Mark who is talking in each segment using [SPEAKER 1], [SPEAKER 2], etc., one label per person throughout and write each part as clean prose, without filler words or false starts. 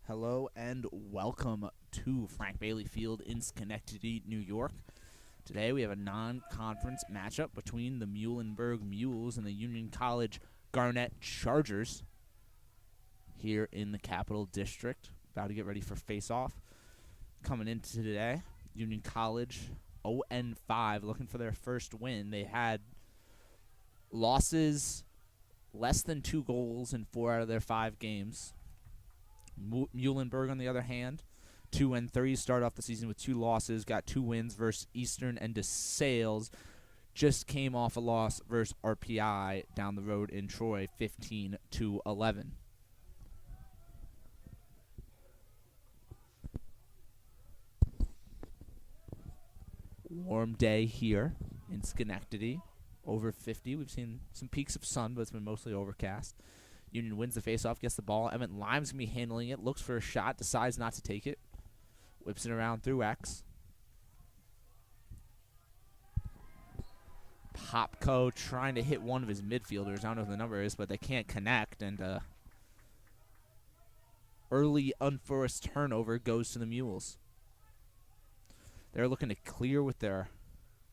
[SPEAKER 1] Hello and welcome to Frank Bailey Field in Schenectady, New York. Today we have a non-conference matchup between the Muhlenberg Mules and the Union College Garnett Chargers here in the Capital District. About to get ready for face-off. Coming into today, Union College 0-5, looking for their first win. They had losses less than 2 goals in 4 out of their 5 games. Muhlenberg, on the other hand, 2-3, started off the season with 2 losses, got 2 wins versus Eastern and DeSales. Just came off a loss versus RPI down the road in Troy, 15-11. Warm day here in Schenectady. Over 50. We've seen some peaks of sun, but it's been mostly overcast. Union wins the faceoff, gets the ball. Emmett Lime's going to be handling it. Looks for a shot, decides not to take it. Whips it around through X. Popko trying to hit one of his midfielders. I don't know what the number is, but they can't connect. And early unforced turnover goes to the Mules. They're looking to clear with their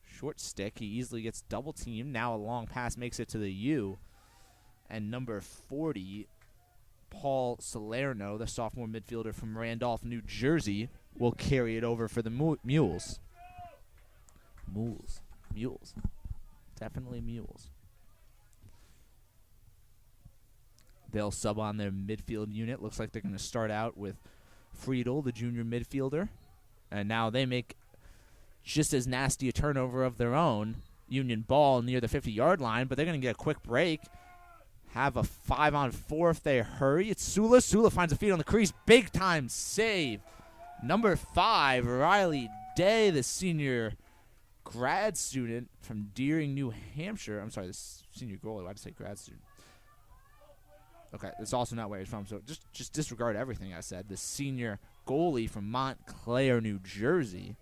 [SPEAKER 1] short stick. He easily gets double teamed. Now a long pass makes it to the U. And number 40, Paul Salerno, the sophomore midfielder from Randolph, New Jersey, will carry it over for the Mules. Mules. Definitely Mules. They'll sub on their midfield unit. Looks like they're going to start out with Friedel, the junior midfielder. And now they make just as nasty a turnover of their own. Union ball near the 50-yard line, but they're going to get a quick break. Have a 5-on-4 if they hurry. It's Sula. Sula finds a feet on the crease. Big-time save. Number 5, Riley Day, the senior grad student from Deering, New Hampshire. I'm sorry, this senior goalie. Why'd I say grad student? Okay, that's also not where he's from, so just disregard everything I said. The senior goalie from Montclair, New Jersey,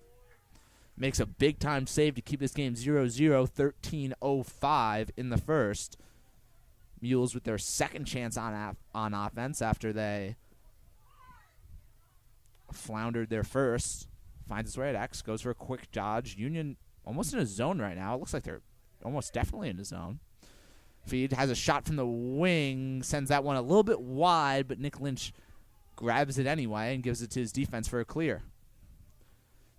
[SPEAKER 1] makes a big-time save to keep this game 0-0, 13:05 in the first. Mules with their second chance on offense after they floundered their first. Finds its way at X, goes for a quick dodge. Union almost in a zone right now. It looks like they're almost definitely in a zone. Feed has a shot from the wing, sends that one a little bit wide, but Nick Lynch grabs it anyway and gives it to his defense for a clear.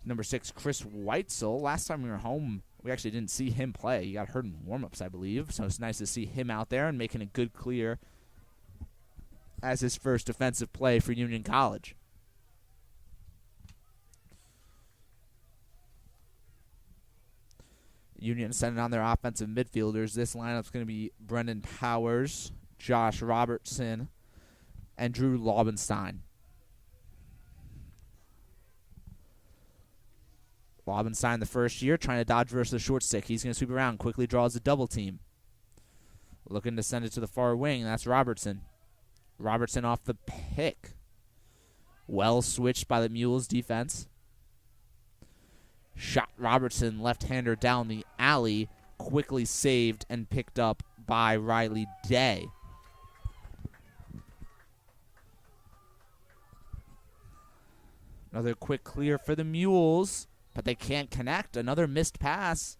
[SPEAKER 1] Number 6, Chris Weitzel. Last time we were home, we actually didn't see him play. He got hurt in warm-ups, I believe, so it's nice to see him out there and making a good clear as his first defensive play for Union College. Union sending on their offensive midfielders. This lineup's going to be Brendan Powers, Josh Robertson, and Drew Laubenstein. Laubenstein the first year, trying to dodge versus the short stick. He's going to sweep around, quickly draws a double team. Looking to send it to the far wing, that's Robertson. Robertson off the pick. Well switched by the Mules defense. Shot Robertson, left-hander down the alley, quickly saved and picked up by Riley Day. Another quick clear for the Mules, but they can't connect. Another missed pass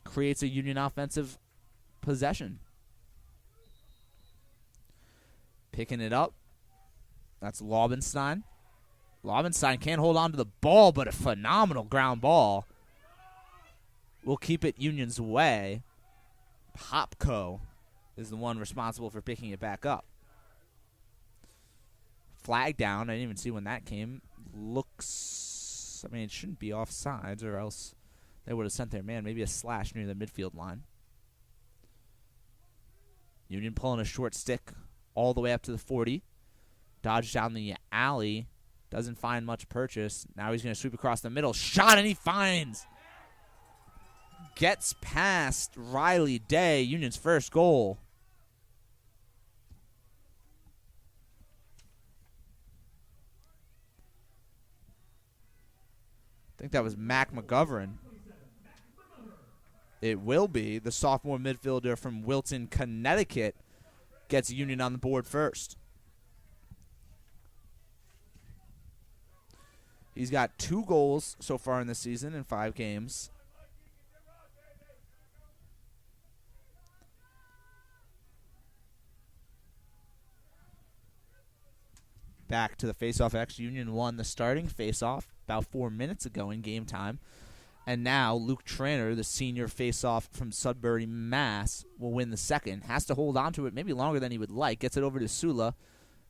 [SPEAKER 1] creates a Union offensive possession. Picking it up. That's Laubenstein. Laubenstein can't hold on to the ball, but a phenomenal ground ball. We'll keep it Union's way. Popko is the one responsible for picking it back up. Flag down. I didn't even see when that came. Looks, it shouldn't be offsides, or else they would have sent their man. Maybe a slash near the midfield line. Union pulling a short stick all the way up to the 40. Dodged down the alley. Doesn't find much purchase. Now he's going to sweep across the middle. Shot, and he finds. Gets past Riley Day, Union's first goal. I think that was Mac McGovern. It will be. The sophomore midfielder from Wilton, Connecticut, gets Union on the board first. He's got 2 goals so far in the season in 5 games. Back to the faceoff X. Union won the starting faceoff about 4 minutes ago in game time. And now Luke Tranter, the senior faceoff from Sudbury, Mass, will win the second. Has to hold on to it maybe longer than he would like. Gets it over to Sula.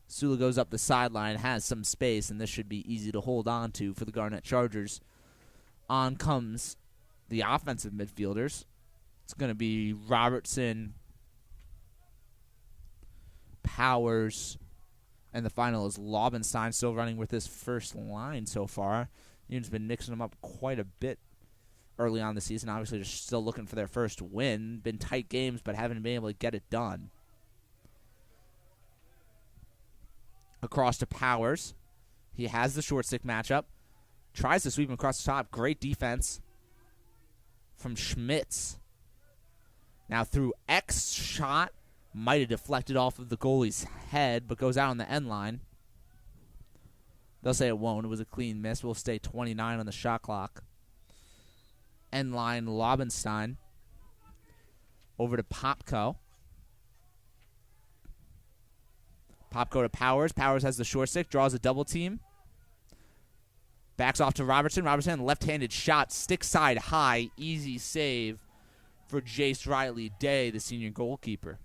[SPEAKER 1] Sula goes up the sideline, has some space, and this should be easy to hold on to for the Garnet Chargers. On comes the offensive midfielders. It's going to be Robertson, Powers, and the final is Laubenstein, still running with this first line so far. Union's been mixing them up quite a bit early on the season. Obviously, they're still looking for their first win. Been tight games, but haven't been able to get it done. Across to Powers. He has the short stick matchup. Tries to sweep him across the top. Great defense from Schmitz. Now through X shot. Might have deflected off of the goalie's head, but goes out on the end line. They'll say it won't. It was a clean miss. We'll stay 29 on the shot clock. End line, Laubenstein. Over to Popko. Popko to Powers. Powers has the short stick, draws a double team. Backs off to Robertson. Robertson, left-handed shot, stick side high, easy save for Jace Riley Day, the senior goalkeeper.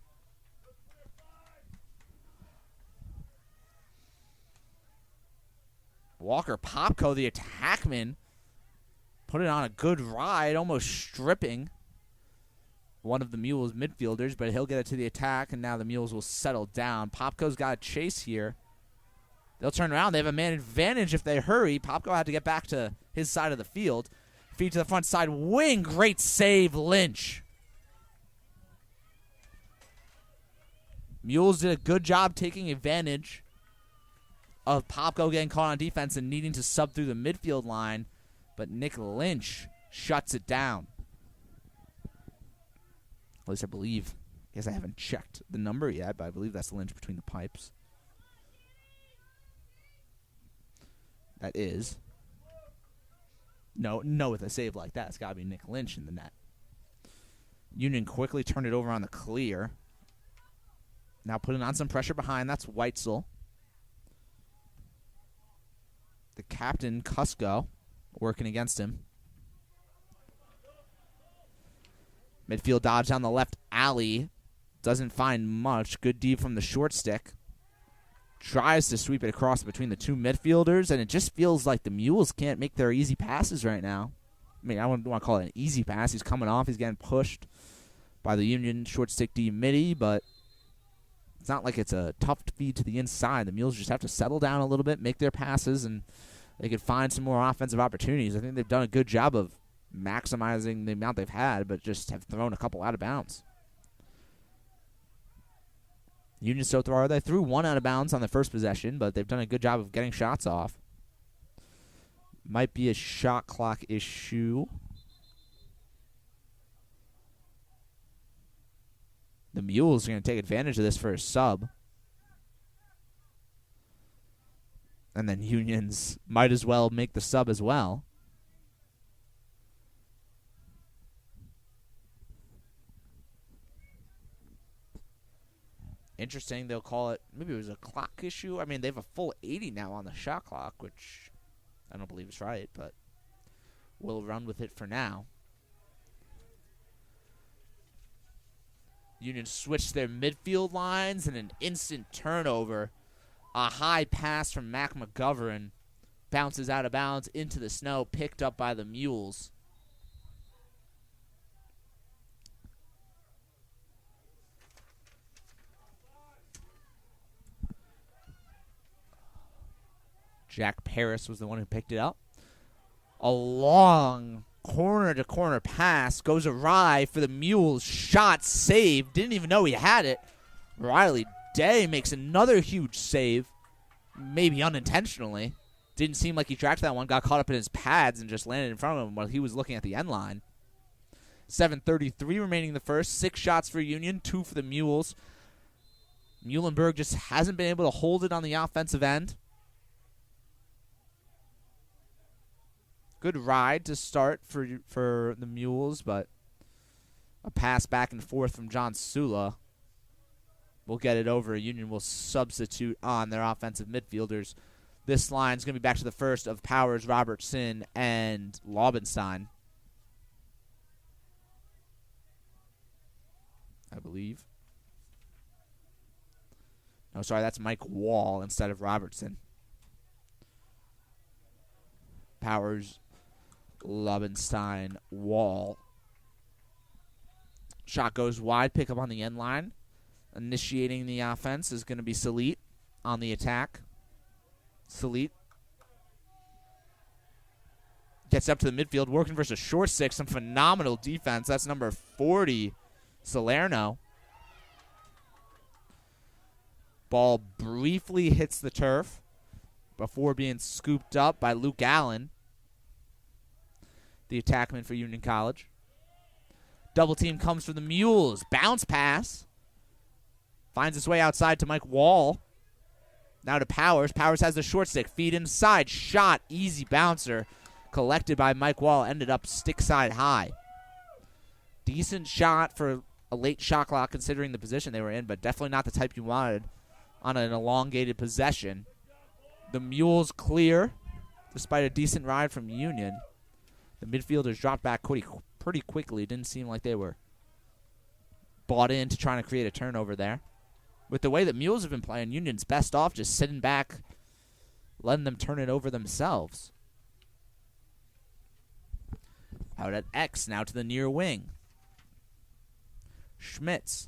[SPEAKER 1] Walker Popko, the attackman, put it on a good ride, almost stripping one of the Mules midfielders, but he'll get it to the attack, and now the Mules will settle down. Popko's got a chase here. They'll turn around. They have a man advantage if they hurry. Popko had to get back to his side of the field. Feed to the front side wing. Great save, Lynch. Mules did a good job taking advantage of Popko getting caught on defense and needing to sub through the midfield line, but Nick Lynch shuts it down. At least I believe. I guess I haven't checked the number yet, but I believe that's Lynch between the pipes. That is. No, with a save like that, it's got to be Nick Lynch in the net. Union quickly turned it over on the clear. Now putting on some pressure behind. That's Weitzel. The captain, Cusco, working against him. Midfield dodge down the left alley. Doesn't find much. Good D from the short stick. Tries to sweep it across between the two midfielders, and it just feels like the Mules can't make their easy passes right now. I wouldn't want to call it an easy pass. He's coming off. He's getting pushed by the Union short stick D midi, but it's not like it's a tough feed to the inside. The Mules just have to settle down a little bit, make their passes, and they could find some more offensive opportunities. I think they've done a good job of maximizing the amount they've had, but just have thrown a couple out of bounds. Union so far, they threw one out of bounds on the first possession, but they've done a good job of getting shots off. Might be a shot clock issue. The Mules are going to take advantage of this for a sub. And then Union's might as well make the sub as well. Interesting, they'll call it, maybe it was a clock issue. I mean, they have a full 80 now on the shot clock, which I don't believe is right, but we'll run with it for now. Union switched their midfield lines and an instant turnover. A high pass from Mac McGovern bounces out of bounds into the snow, picked up by the Mules. Jack Paris was the one who picked it up. A long corner-to-corner pass goes awry for the Mules. Shot saved. Didn't even know he had it. Riley Day makes another huge save. Maybe unintentionally. Didn't seem like he tracked that one. Got caught up in his pads and just landed in front of him while he was looking at the end line. 7:33 remaining in the first. 6 shots for Union, 2 for the Mules. Muhlenberg just hasn't been able to hold it on the offensive end. Good ride to start for the Mules, but a pass back and forth from John Sula will get it over. Union will substitute on their offensive midfielders. This line's going to be back to the first of Powers, Robertson, and Laubenstein, I believe. No, sorry, that's Mike Wall instead of Robertson. Powers, Laubenstein, Wall. Shot goes wide, pick up on the end line. Initiating the offense is going to be Salit on the attack. Salit gets up to the midfield, working versus a short six. Some phenomenal defense. That's number 40, Salerno. Ball briefly hits the turf before being scooped up by Luke Allen, the attackman for Union College. Double team comes from the Mules. Bounce pass. Finds its way outside to Mike Wall. Now to Powers. Powers has the short stick. Feed inside. Shot. Easy bouncer. Collected by Mike Wall. Ended up stick side high. Decent shot for a late shot clock considering the position they were in, but definitely not the type you wanted on an elongated possession. The Mules clear despite a decent ride from Union. The midfielders dropped back pretty quickly. Didn't seem like they were bought into trying to create a turnover there. With the way that Mules have been playing, Union's best off just sitting back, letting them turn it over themselves. Out at X, now to the near wing. Schmitz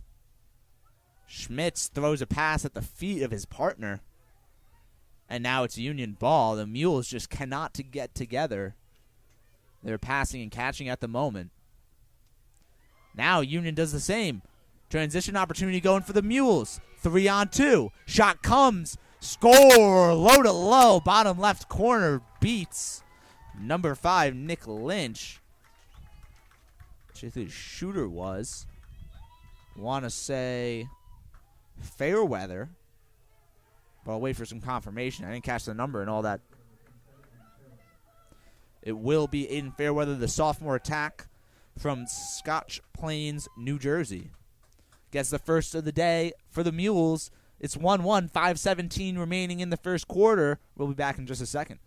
[SPEAKER 1] throws a pass at the feet of his partner. And now it's Union ball. The Mules just cannot get together. They're passing and catching at the moment. Now Union does the same. Transition opportunity going for the Mules. 3-on-2. Shot comes. Score. Low to low. Bottom left corner beats number 5, Nick Lynch. Which I think the shooter was. Want to say Fairweather. But I'll wait for some confirmation. I didn't catch the number and all that. It will be Aiden Fairweather, the sophomore attack from Scotch Plains, New Jersey. Gets the first of the day for the Mules. It's 1-1, 5:17 remaining in the first quarter. We'll be back in just a second.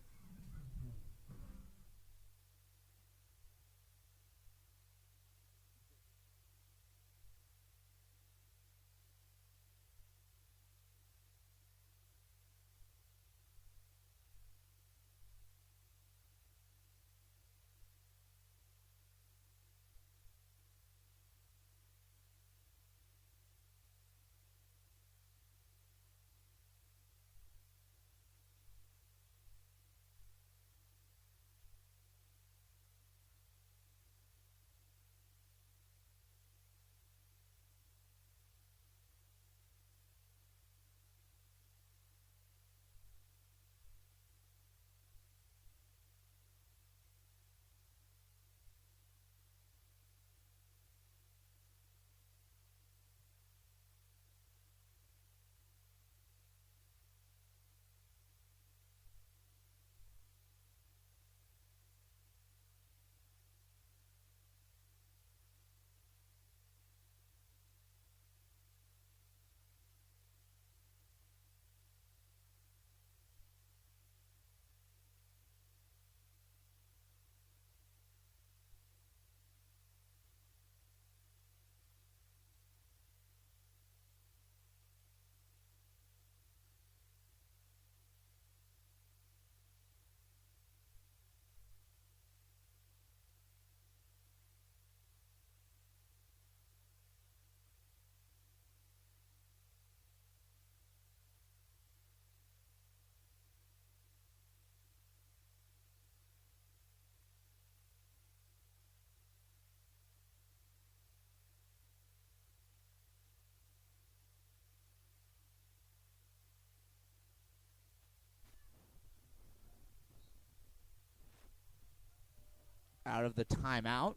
[SPEAKER 1] out of the timeout.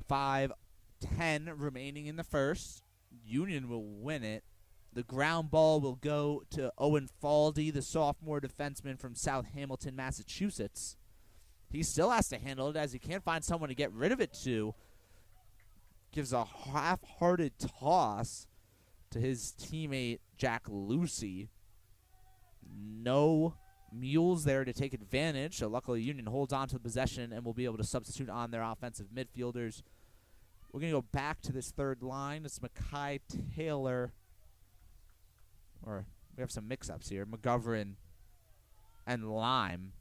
[SPEAKER 1] 5:10 remaining in the first. Union will win it. The ground ball will go to Owen Faldy, the sophomore defenseman from South Hamilton, Massachusetts. He still has to handle it as he can't find someone to get rid of it to. Gives a half-hearted toss to his teammate, Jack Lucy. No Mules there to take advantage, so luckily Union holds on to the possession and will be able to substitute on their offensive midfielders. We're going to go back to this third line. It's Mackay Taylor, or we have some mix-ups here, McGovern and Lime.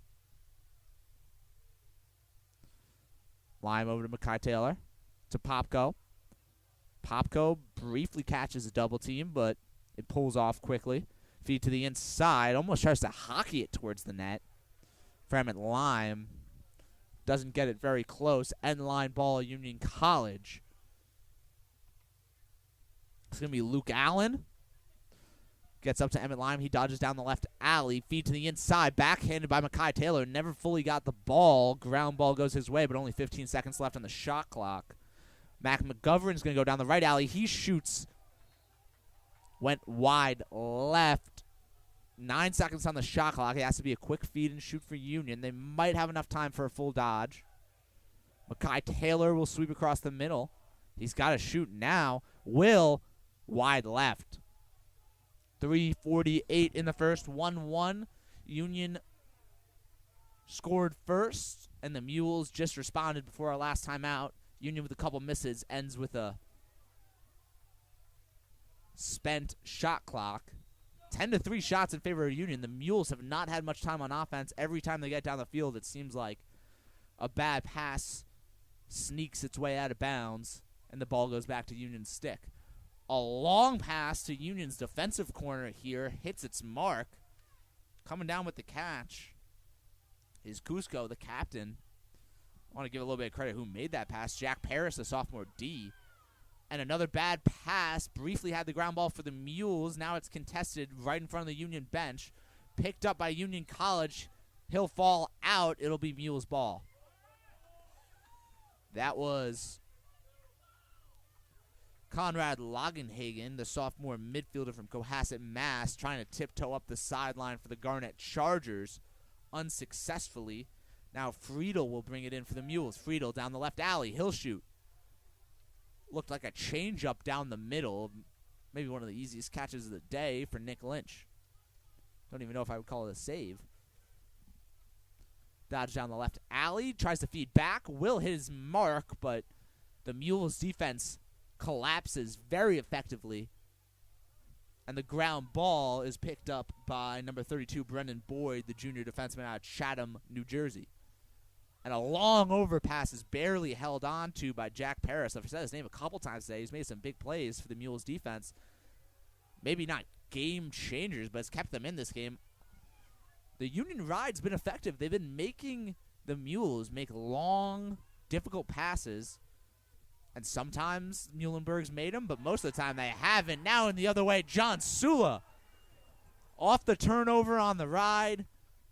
[SPEAKER 1] Lime over to Mackay Taylor, to Popko. Popko briefly catches a double team, but it pulls off quickly. Feed to the inside, almost tries to hockey it towards the net. Fremont Lime doesn't get it very close. End line ball, Union College. It's going to be Luke Allen. Gets up to Emmett Lime. He dodges down the left alley. Feed to the inside. Backhanded by Mackay Taylor. Never fully got the ball. Ground ball goes his way, but only 15 seconds left on the shot clock. Mac McGovern's going to go down the right alley. He shoots. Went wide left. 9 seconds on the shot clock. It has to be a quick feed and shoot for Union. They might have enough time for a full dodge. Mackay Taylor will sweep across the middle. He's got to shoot now. Will wide left. 3:48 in the first. 1-1. Union scored first, and the Mules just responded before our last time out. Union with a couple misses ends with a spent shot clock. 10-3 shots in favor of Union. The Mules have not had much time on offense. Every time they get down the field, it seems like a bad pass sneaks its way out of bounds, and the ball goes back to Union's stick. A long pass to Union's defensive corner here. Hits its mark. Coming down with the catch is Cusco, the captain. I want to give a little bit of credit who made that pass. Jack Paris, the sophomore D. And another bad pass. Briefly had the ground ball for the Mules. Now it's contested right in front of the Union bench. Picked up by Union College. He'll fall out. It'll be Mules' ball. That was Conrad Lagenhagen, the sophomore midfielder from Cohasset, Mass, trying to tiptoe up the sideline for the Garnet Chargers unsuccessfully. Now Friedel will bring it in for the Mules. Friedel down the left alley. He'll shoot. Looked like a change-up down the middle. Maybe one of the easiest catches of the day for Nick Lynch. Don't even know if I would call it a save. Dodge down the left alley. Tries to feed back. Will hit his mark, but the Mules' defense collapses very effectively. And the ground ball is picked up by number 32, Brendan Boyd, the junior defenseman out of Chatham, New Jersey. And a long overpass is barely held on to by Jack Paris. I've said his name a couple times today. He's made some big plays for the Mules defense. Maybe not game changers, but it's kept them in this game. The Union ride's been effective. They've been making the Mules make long, difficult passes. And sometimes Muhlenberg's made them, but most of the time they haven't. Now in the other way, John Sula off the turnover on the ride.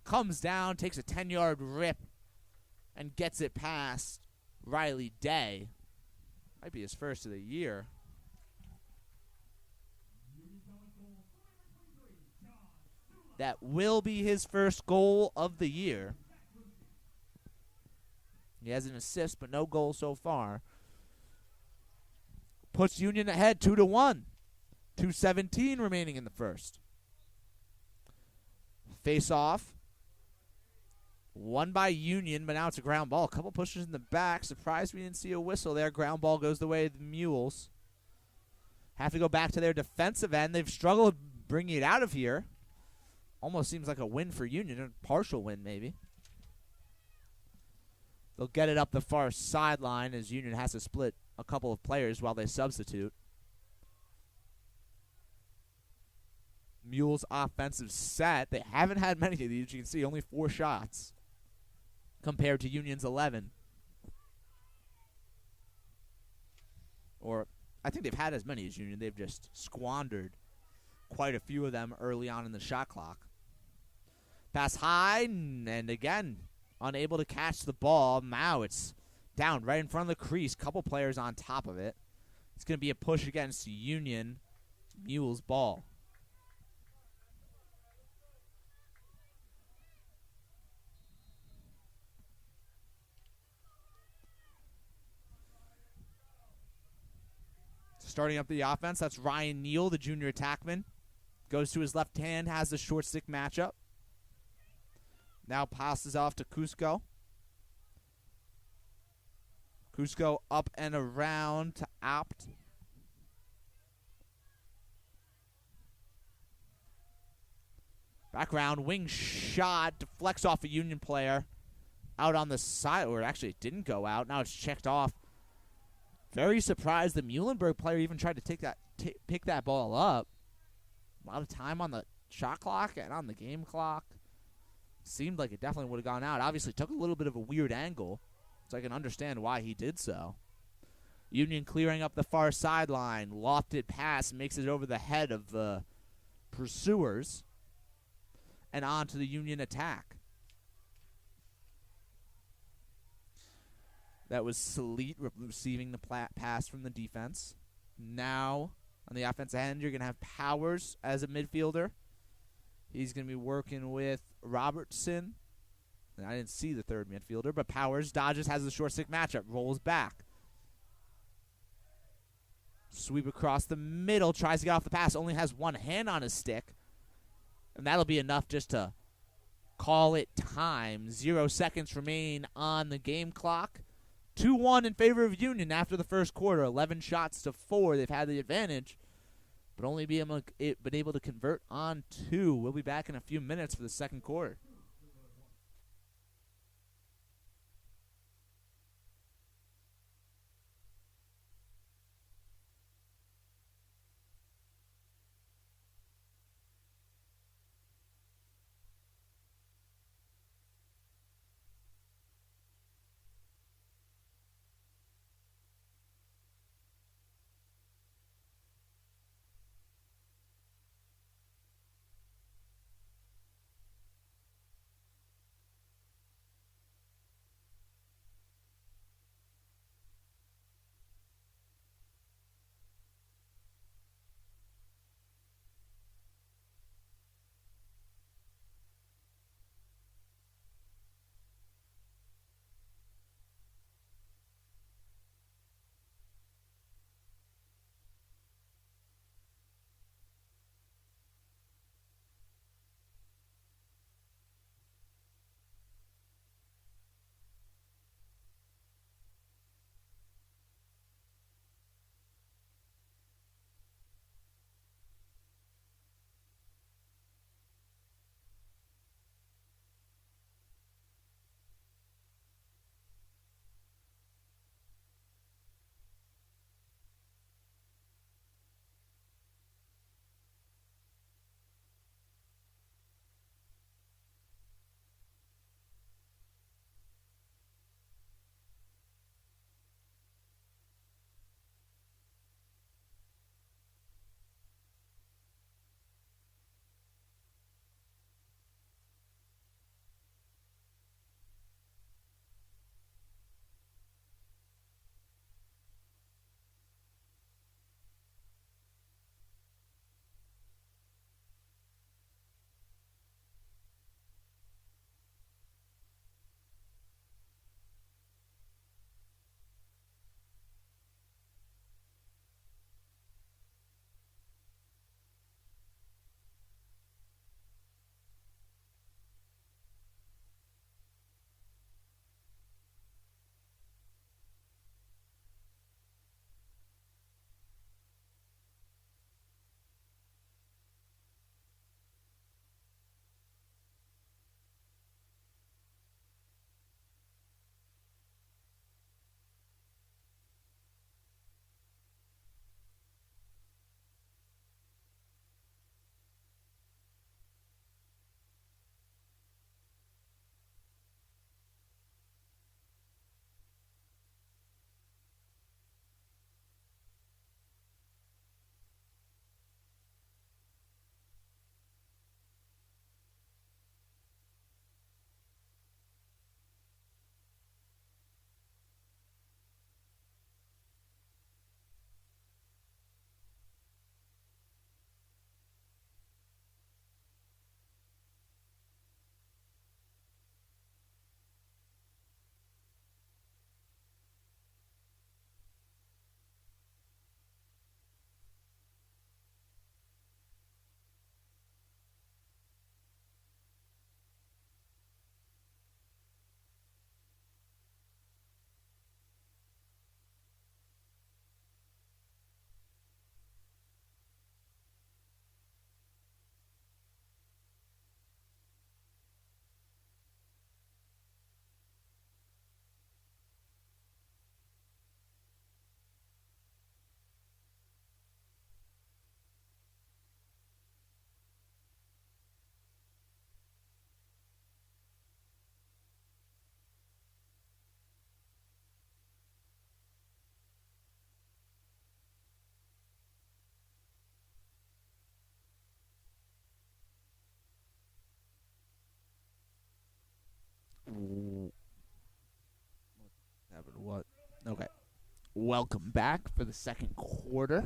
[SPEAKER 1] Comes down, takes a 10-yard rip, and gets it past Riley Day. Might be his first of the year. That will be his first goal of the year. He has an assist, but no goal so far. Puts Union ahead 2-1. 2:17 remaining in the first. Face off. Won by Union, but now it's a ground ball. A couple pushes in the back. Surprised we didn't see a whistle there. Ground ball goes the way of the Mules. Have to go back to their defensive end. They've struggled bringing it out of here. Almost seems like a win for Union. A partial win, maybe. They'll get it up the far sideline as Union has to split a couple of players while they substitute. Mules offensive set. They haven't had many of these. You can see only 4 shots compared to Union's 11. Or I think they've had as many as Union. They've just squandered quite a few of them early on in the shot clock. Pass high, and again, unable to catch the ball. Now it's down right in front of the crease. Couple players on top of it. It's going to be a push against Union. Mule's ball. Starting up the offense, that's Ryan Neal, the junior attackman. Goes to his left hand, has the short stick matchup. Now passes off to Cusco. Cusco up and around to Apt. Background wing shot, deflects off a Union player. Out on the side, or actually it didn't go out. Now it's checked off. Very surprised the Muhlenberg player even tried to pick that ball up. A lot of time on the shot clock and on the game clock. Seemed like it definitely would have gone out. Obviously took a little bit of a weird angle, so I can understand why he did so. Union clearing up the far sideline. Lofted pass makes it over the head of the pursuers. And on to the Union attack. That was Salete receiving the pass from the defense. Now, on the offensive end, you're going to have Powers as a midfielder. He's going to be working with Robertson. And I didn't see the third midfielder, but Powers dodges, has the short stick matchup, rolls back. Sweep across the middle, tries to get off the pass, only has one hand on his stick. And that'll be enough just to call it time. 0 seconds remain on the game clock. 2-1 in favor of Union after the first quarter. 11 shots to 4. They've had the advantage, but only been able to convert on 2. We'll be back in a few minutes for the second quarter. Welcome back for the second quarter.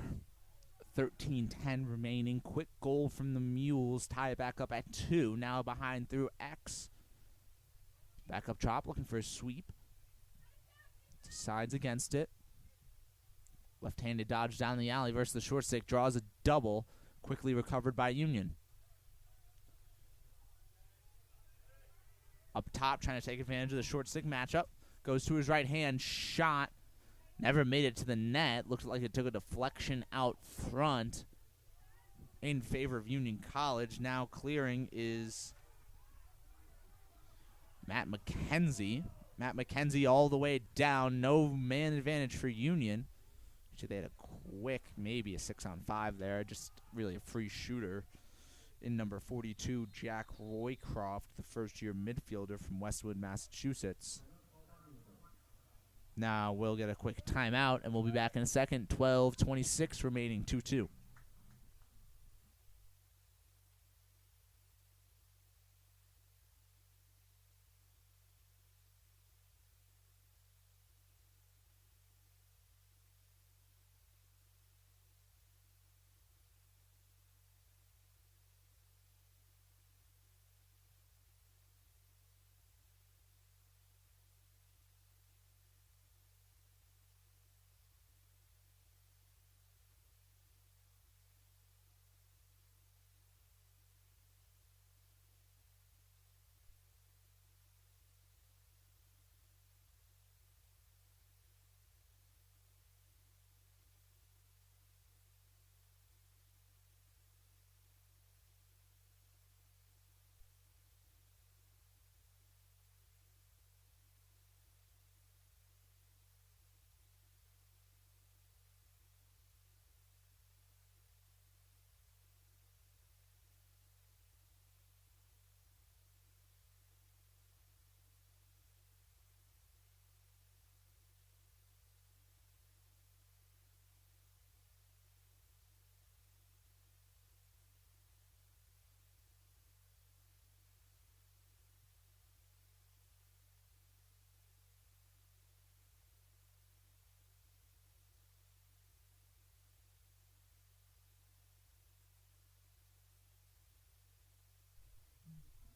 [SPEAKER 1] 13-10 remaining. Quick goal from the Mules. Tie it back up at 2. Now behind through X. Back up top, looking for a sweep. Decides against it. Left-handed dodge down the alley versus the short stick. Draws a double. Quickly recovered by Union. Up top, trying to take advantage of the short stick matchup. Goes to his right hand. Shot. Never made it to the net. Looked like it took a deflection out front in favor of Union College. Now clearing is Matt McKenzie. Matt McKenzie all the way down. No man advantage for Union. Actually, they had a quick, maybe a 6-on-5 there. Just really a free shooter in number 42, Jack Roycroft, the first-year midfielder from Westwood, Massachusetts. Now we'll get a quick timeout, and we'll be back in a second. 12:26 remaining, 2-2.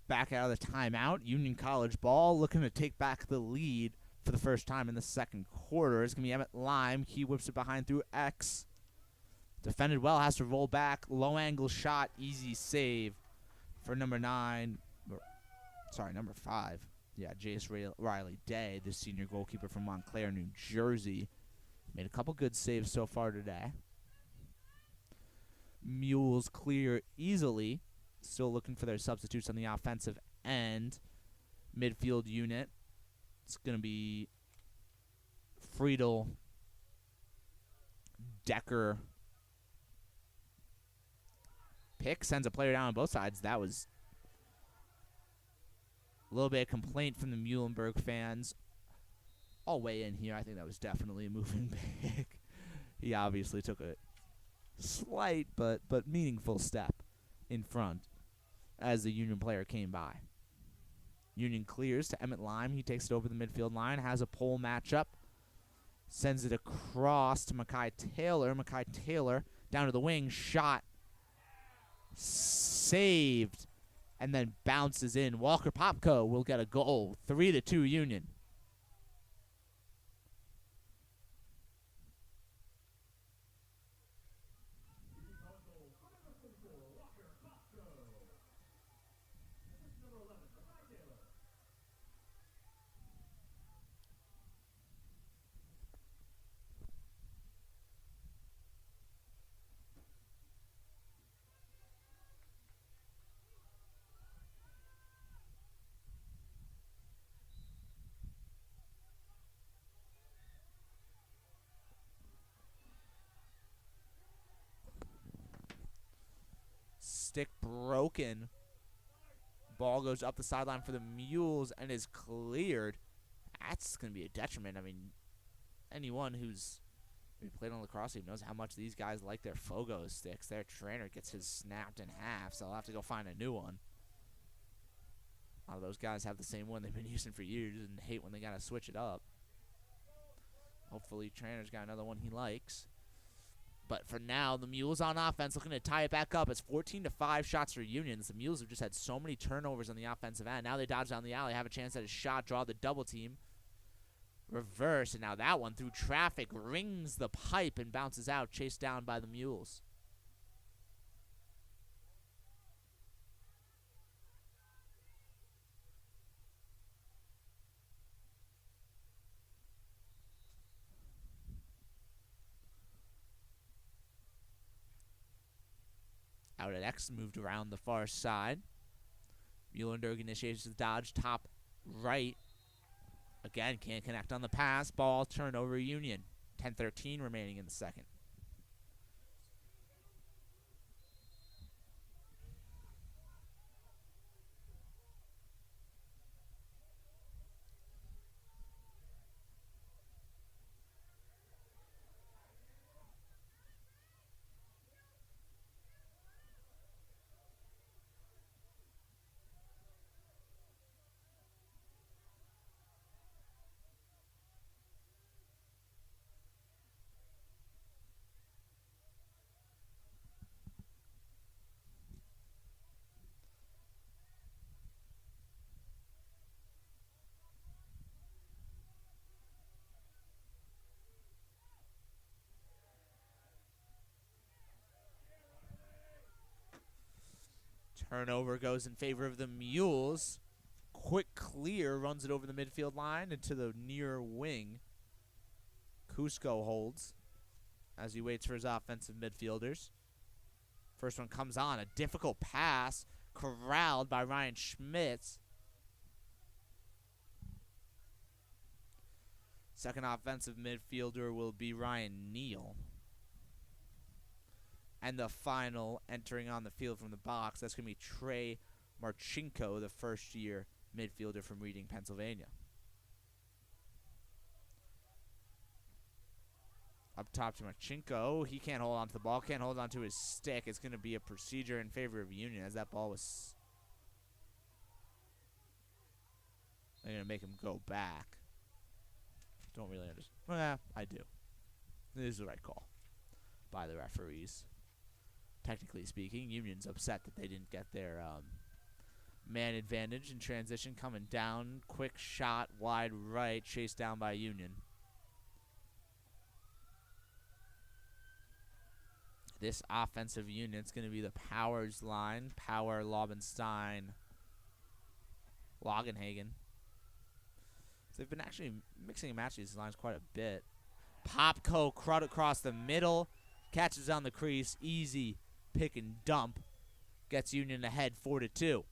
[SPEAKER 1] Back out of the timeout. Union College ball looking to take back the lead for the first time in the second quarter. It's going to be Emmett Lime. He whips it behind through X. Defended well. Has to roll back. Low angle shot. Easy save for number 5. Yeah, Jace Riley Day, the senior goalkeeper from Montclair, New Jersey. Made a couple good saves so far today. Mules clear easily. Still looking for their substitutes on the offensive end. Midfield unit. It's going to be Friedel, Decker. Pick sends a player down on both sides. That was a little bit of complaint from the Muhlenberg fans. I'll weigh in here. I think that was definitely a moving pick. He obviously took a slight but meaningful step in front as the Union player came by. Union clears to Emmett Lime. He takes it over the midfield line, has a pole matchup, sends it across to Mackay Taylor. Mackay Taylor down to the wing, shot, saved, and then bounces in. Walker Popko will get a goal. 3-2 Union. Stick broken. Ball goes up the sideline for the Mules and is cleared. That's going to be a detriment. I mean, anyone who's maybe played on lacrosse team knows how much these guys like their Fogo sticks. Their trainer gets his snapped in half, so they'll have to go find a new one. A lot of those guys have the same one they've been using for years and hate when they got to switch it up. Hopefully Trainer's got another one he likes. But for now, the Mules on offense looking to tie it back up. It's 14-5 shots for Unions. The Mules have just had so many turnovers on the offensive end. Now they dodge down the alley, have a chance at a shot, draw the double team. Reverse, and now that one through traffic rings the pipe and bounces out, chased down by the Mules. Out at X, moved around the far side. Muhlenberg initiates the dodge, top right. Again, can't connect on the pass. Ball, turnover, Union. 10-13 remaining in the second. Turnover goes in favor of the Mules. Quick clear, runs it over the midfield line into the near wing. Cusco holds as he waits for his offensive midfielders. First one comes on, a difficult pass, corralled by Ryan Schmitz. Second offensive midfielder will be Ryan Neal. And the final entering on the field from the box, that's going to be Trey Marchenko, the first-year midfielder from Reading, Pennsylvania. Up top to Marchenko. He can't hold on to the ball, can't hold on to his stick. It's going to be a procedure in favor of Union as that ball was... They're going to make him go back. Don't really understand. Well, yeah, I do. This is the right call by the referees. Technically speaking, Union's upset that they didn't get their man advantage in transition. Coming down, quick shot, wide right, chased down by Union. This offensive unit's going to be the Powers line. Power, Laubenstein, Lagenhagen. So they've been actually mixing and matching these lines quite a bit. Popko crud across the middle. Catches on the crease. Easy pick and dump. Gets Union ahead 4-2.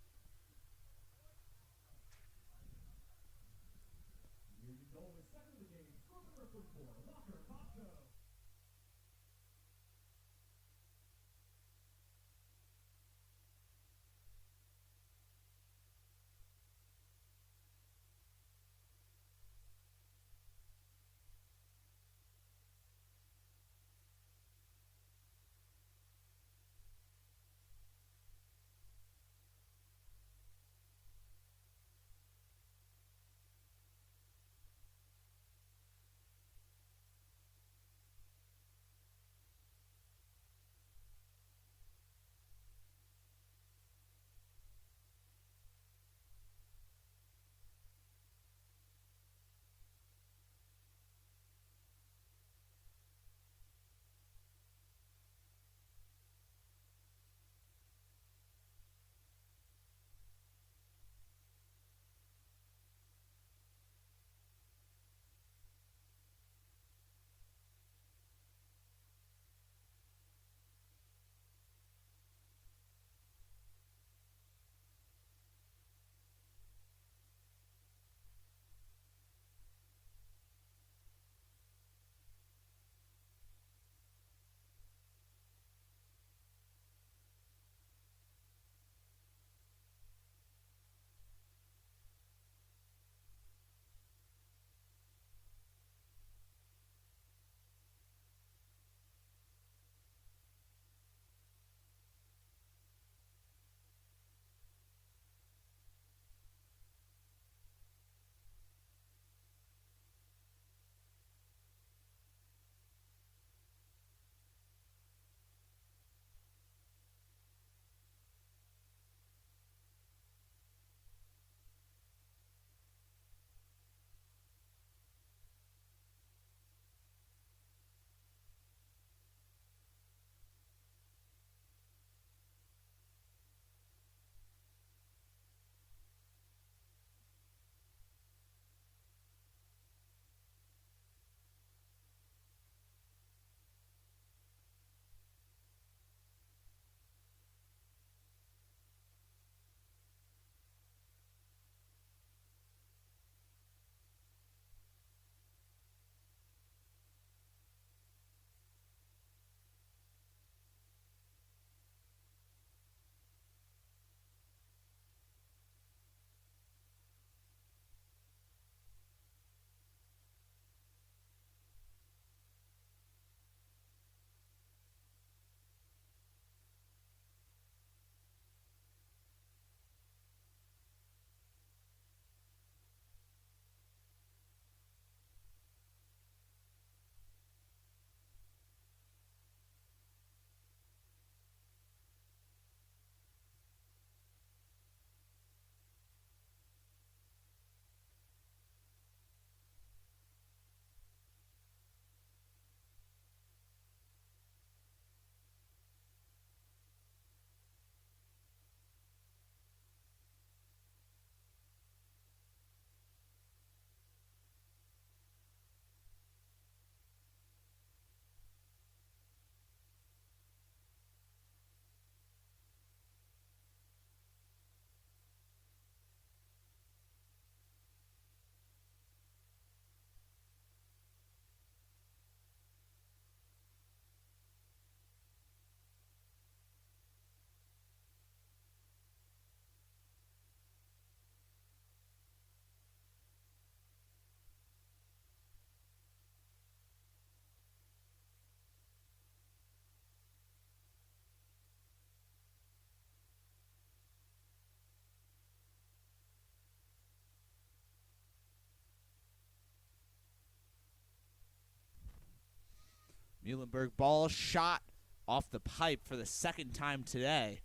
[SPEAKER 1] Muhlenberg ball shot off the pipe for the second time today.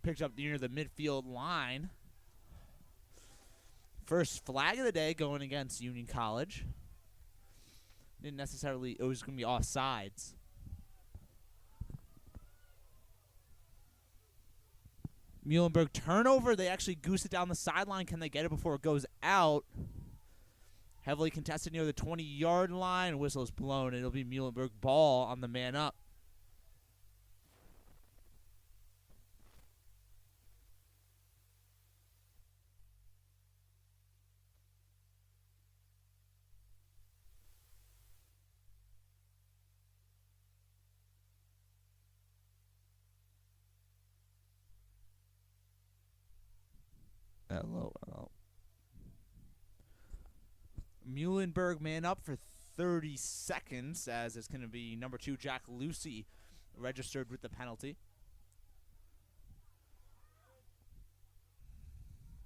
[SPEAKER 1] Picked up near the midfield line. First flag of the day going against Union College. Didn't necessarily, it was going to be offsides. Muhlenberg turnover. They actually goose it down the sideline. Can they get it before it goes out? Heavily contested near the 20-yard line. Whistle is blown. It'll be Muhlenberg ball on the man up. Hello. Muhlenberg man up for 30 seconds, as it's going to be number 2, Jack Lucy, registered with the penalty.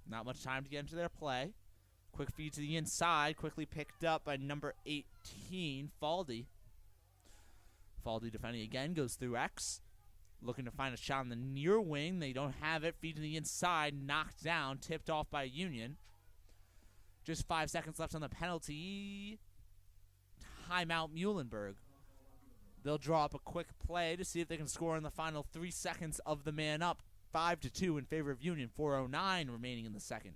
[SPEAKER 1] Not much time to get into their play. Quick feed to the inside, quickly picked up by number 18, Faldy. Faldy defending again, goes through X. Looking to find a shot on the near wing. They don't have it. Feed to the inside. Knocked down. Tipped off by Union. Just 5 seconds left on the penalty. Timeout Muhlenberg. They'll draw up a quick play to see if they can score in the final 3 seconds of the man up. 5-2 in favor of Union. 4:09 remaining in the second.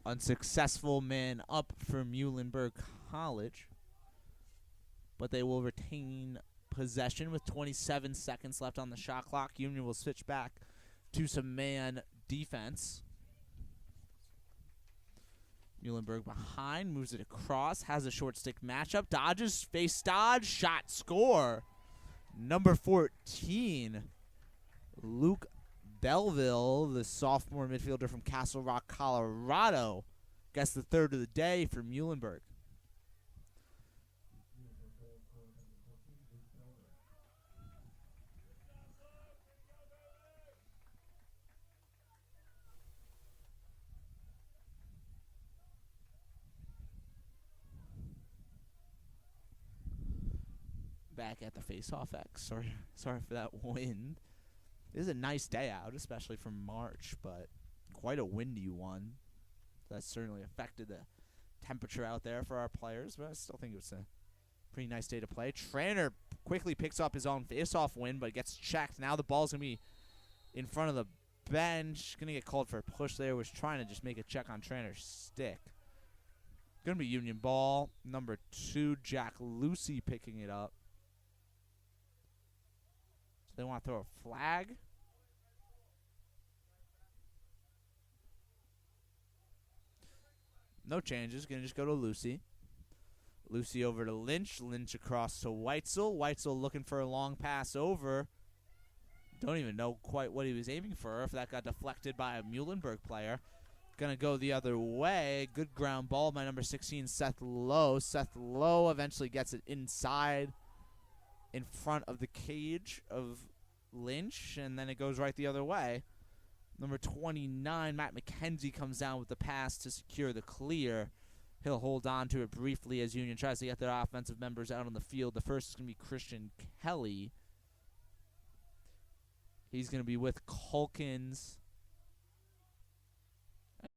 [SPEAKER 1] Unsuccessful man up for Muhlenberg College. But they will retain possession with 27 seconds left on the shot clock. Union will switch back to some man defense. Muhlenberg behind, moves it across, has a short stick matchup. Dodges, face dodge, shot, score. Number 14, Luke Belleville, the sophomore midfielder from Castle Rock, Colorado, gets the third of the day for Muhlenberg. Back at the face-off X. Sorry for that wind. This is a nice day out, especially for March, but quite a windy one. That certainly affected the temperature out there for our players, but I still think it was a pretty nice day to play. Tranter quickly picks up his own face-off win, but gets checked. Now the ball's going to be in front of the bench. Going to get called for a push there. Was trying to just make a check on Tranter's stick. Going to be Union ball. Number 2, Jack Lucy picking it up. So they want to throw a flag. No changes. Going to just go to Lucy. Lucy over to Lynch. Lynch across to Weitzel. Weitzel looking for a long pass over. Don't even know quite what he was aiming for, if that got deflected by a Muhlenberg player. Going to go the other way. Good ground ball by number 16, Seth Lowe. Seth Lowe eventually gets it inside in front of the cage of Lynch, and then it goes right the other way. Number 29, Matt McKenzie, comes down with the pass to secure the clear. He'll hold on to it briefly as Union tries to get their offensive members out on the field. The first is going to be Christian Kelly. He's going to be with Culkins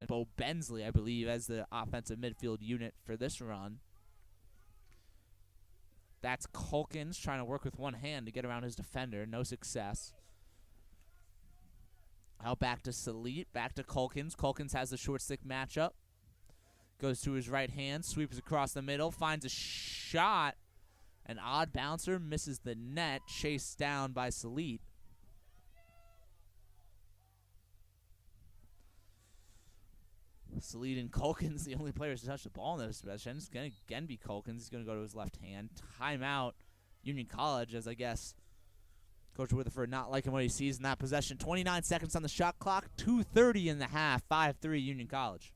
[SPEAKER 1] and Bo Bensley, I believe, as the offensive midfield unit for this run. That's Culkins trying to work with one hand to get around his defender. No success. Out back to Salit, back to Culkins. Culkins has the short stick matchup. Goes to his right hand, sweeps across the middle, finds a shot. An odd bouncer, misses the net, chased down by Salit. Salit and Culkins, the only players to touch the ball in this possession. It's going to again be Culkins. He's going to go to his left hand. Timeout, Union College, as I guess Coach Witherford not liking what he sees in that possession. 29 seconds on the shot clock, 2:30 in the half, 5-3 Union College.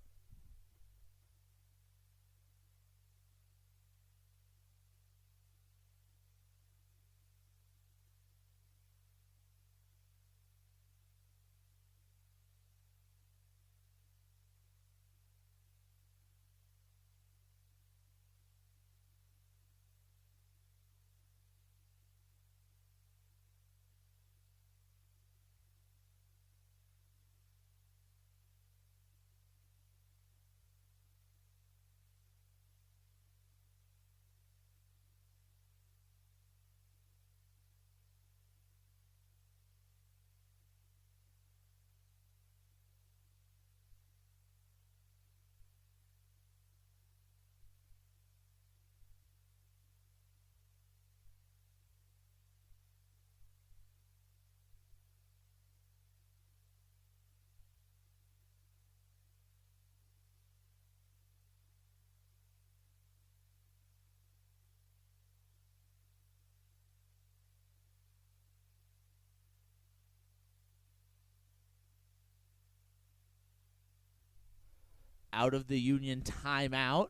[SPEAKER 1] Out of the Union timeout.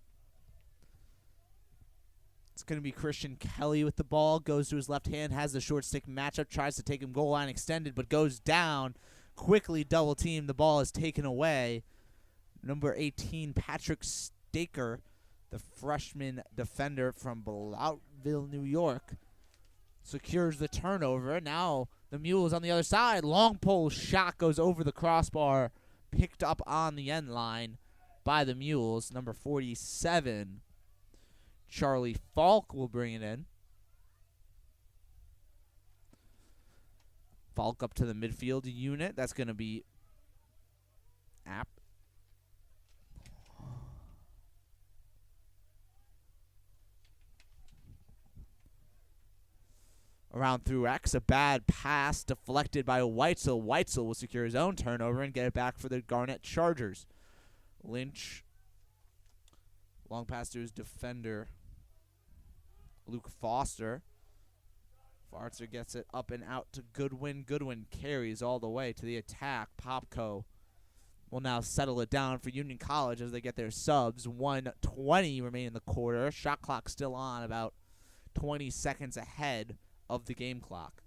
[SPEAKER 1] It's going to be Christian Kelly with the ball. Goes to his left hand, has the short stick matchup, tries to take him goal line extended, but goes down. Quickly double teamed. The ball is taken away. Number 18, Patrick Staker, the freshman defender from Bloutville, New York, secures the turnover. Now the Mules on the other side. Long pole shot goes over the crossbar, picked up on the end line by the Mules. Number 47, Charlie Falk, will bring it in. Falk up to the midfield unit. That's going to be App. Around through X, a bad pass deflected by Weitzel. Weitzel will secure his own turnover and get it back for the Garnet Chargers. Lynch, long pass to his defender, Luke Foster. Fartzer gets it up and out to Goodwin. Goodwin carries all the way to the attack. Popko will now settle it down for Union College as they get their subs. 1:20 remain in the quarter. Shot clock still on, about 20 seconds ahead of the game clock.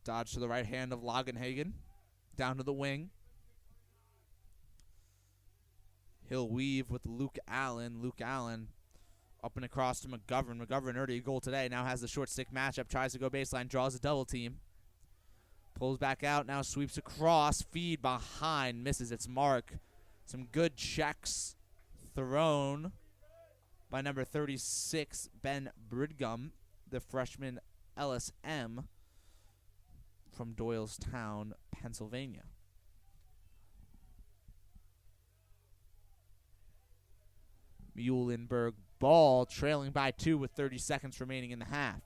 [SPEAKER 1] Dodge to the right hand of Lagenhagen. Down to the wing. He'll weave with Luke Allen. Luke Allen up and across to McGovern. McGovern earned a goal today. Now has the short stick matchup. Tries to go baseline. Draws a double team. Pulls back out. Now sweeps across. Feed behind. Misses its mark. Some good checks thrown by number 36, Ben Bridgum, the freshman LSM from Doylestown, Pennsylvania. Muhlenberg ball, trailing by 2 with 30 seconds remaining in the half.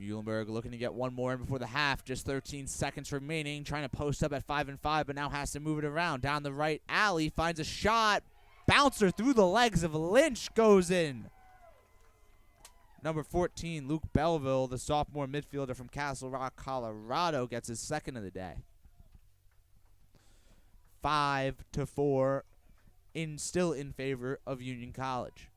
[SPEAKER 1] Muhlenberg looking to get one more in before the half. Just 13 seconds remaining. Trying to post up at 5-5, but now has to move it around. Down the right alley. Finds a shot. Bouncer through the legs of Lynch goes in. Number 14, Luke Belleville, the sophomore midfielder from Castle Rock, Colorado, gets his second of the day. 5-4, still in favor of Union College.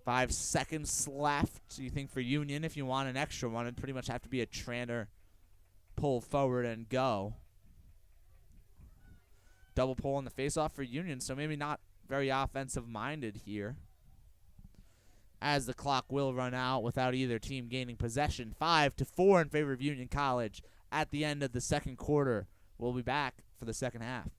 [SPEAKER 1] Five seconds left. So you think for Union, if you want an extra one, it'd pretty much have to be a Tranter pull forward and go. Double pull on the faceoff for Union, so maybe not very offensive-minded here. As the clock will run out without either team gaining possession. 5-4 in favor of Union College at the end of the second quarter. We'll be back for the second half.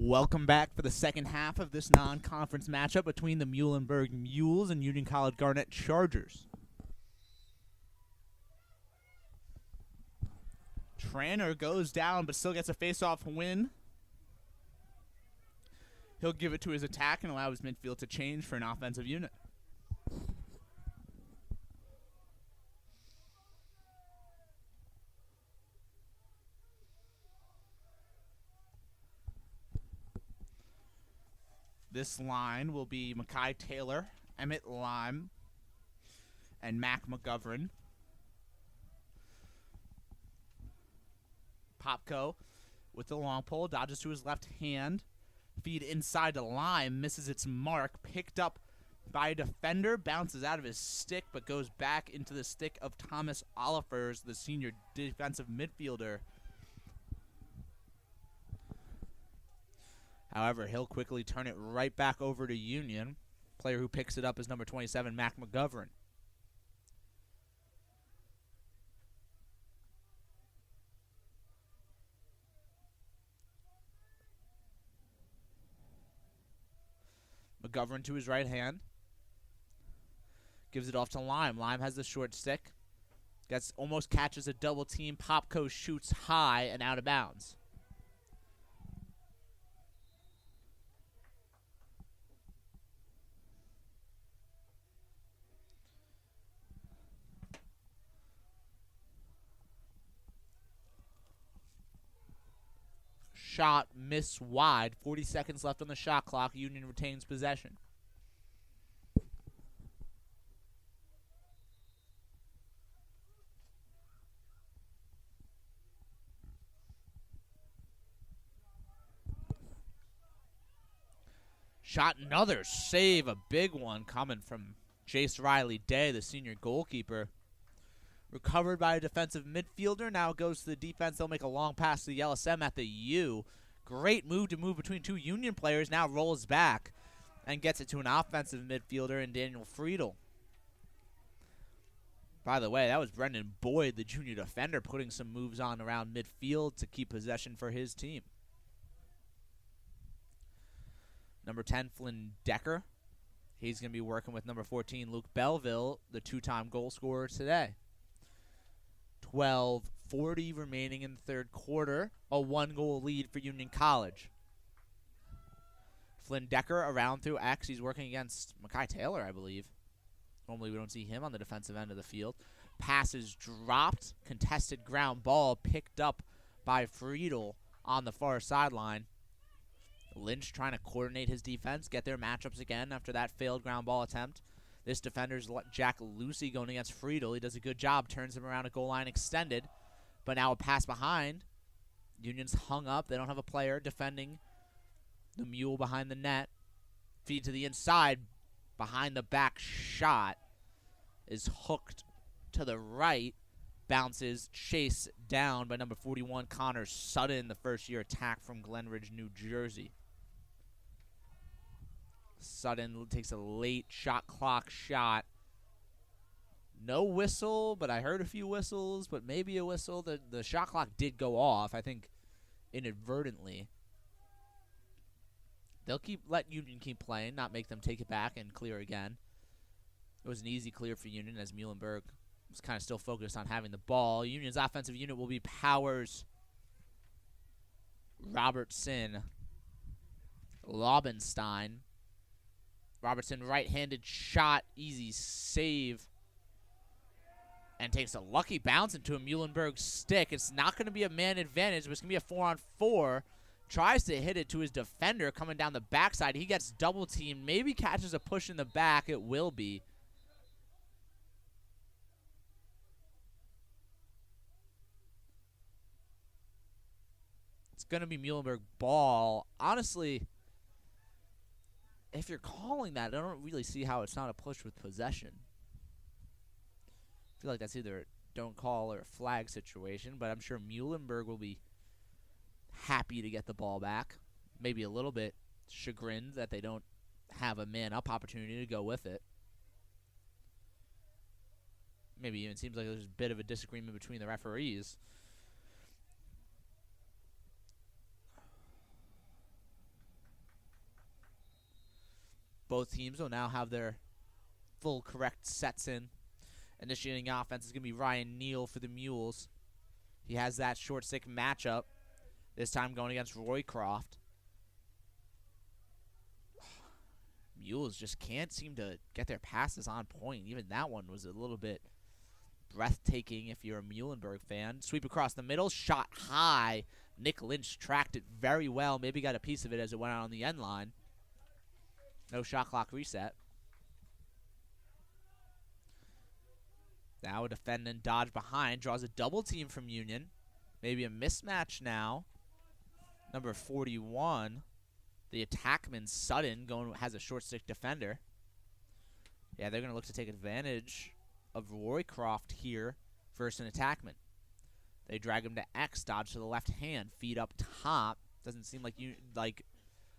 [SPEAKER 1] Welcome back for the second half of this non-conference matchup between the Muhlenberg Mules and Union College Garnett Chargers. Tranter goes down but still gets a face-off win. He'll give it to his attack and allow his midfield to change for an offensive unit. This line will be Makai Taylor, Emmett Lime, and Mac McGovern. Popko with the long pole, dodges to his left hand. Feed inside to Lime, misses its mark, picked up by a defender, bounces out of his stick, but goes back into the stick of Thomas Olifers, the senior defensive midfielder. However, he'll quickly turn it right back over to Union. Player who picks it up is number 27, Mac McGovern. McGovern to his right hand. Gives it off to Lime. Lime has the short stick. Almost catches a double team. Popko shoots high and out of bounds. Shot missed wide. 40 seconds left on the shot clock. Union retains possession. Shot, another save, a big one coming from Jace Riley Day, the senior goalkeeper. Recovered by a defensive midfielder. Now it goes to the defense. They'll make a long pass to the LSM at the U. Great move to move between two Union players. Now rolls back and gets it to an offensive midfielder in Daniel Friedel. By the way, that was Brendan Boyd, the junior defender, putting some moves on around midfield to keep possession for his team. Number 10, Flynn Decker. He's going to be working with number 14, Luke Belleville, the two-time goal scorer today. 12:40 remaining in the third quarter. A one-goal lead for Union College. Flynn Decker around through X. He's working against Makai Taylor, I believe. Normally we don't see him on the defensive end of the field. Passes dropped. Contested ground ball picked up by Friedel on the far sideline. Lynch trying to coordinate his defense, get their matchups again after that failed ground ball attempt. This defender's Jack Lucy going against Friedel. He does a good job, turns him around at goal line extended. But now a pass behind. Union's hung up. They don't have a player defending the Mule behind the net. Feed to the inside. Behind the back shot is hooked to the right. Bounces, chase down by number 41, Connor Sutton, the first-year attack from Glenridge, New Jersey. Sutton takes a late shot clock shot. No whistle, but I heard a few whistles, but maybe a whistle. The shot clock did go off, I think, inadvertently. They'll let Union keep playing, not make them take it back and clear again. It was an easy clear for Union as Muhlenberg was kind of still focused on having the ball. Union's offensive unit will be Powers, Robertson, Lobenstein. Robertson right-handed shot, easy save, and takes a lucky bounce into a Muhlenberg stick. It's not going to be a man advantage, but it's going to be a 4-on-4. Tries to hit it to his defender coming down the backside. He gets double-teamed, maybe catches a push in the back. It will be. It's going to be Muhlenberg ball. Honestly, if you're calling that, I don't really see how it's not a push with possession. I feel like that's either a don't call or a flag situation, but I'm sure Muhlenberg will be happy to get the ball back. Maybe a little bit chagrined that they don't have a man-up opportunity to go with it. Maybe even seems like there's a bit of a disagreement between the referees. Both teams will now have their full correct sets in. Initiating offense is going to be Ryan Neal for the Mules. He has that short stick matchup, this time going against Roycroft. Mules just can't seem to get their passes on point. Even that one was a little bit breathtaking if you're a Muhlenberg fan. Sweep across the middle, shot high. Nick Lynch tracked it very well. Maybe got a piece of it as it went out on the end line. No shot clock reset. Now a defend and dodge behind. Draws a double team from Union. Maybe a mismatch now. Number 41. The attackman Sutton has a short stick defender. Yeah, they're going to look to take advantage of Roycroft here versus an attackman. They drag him to X, dodge to the left hand, feed up top. Doesn't seem like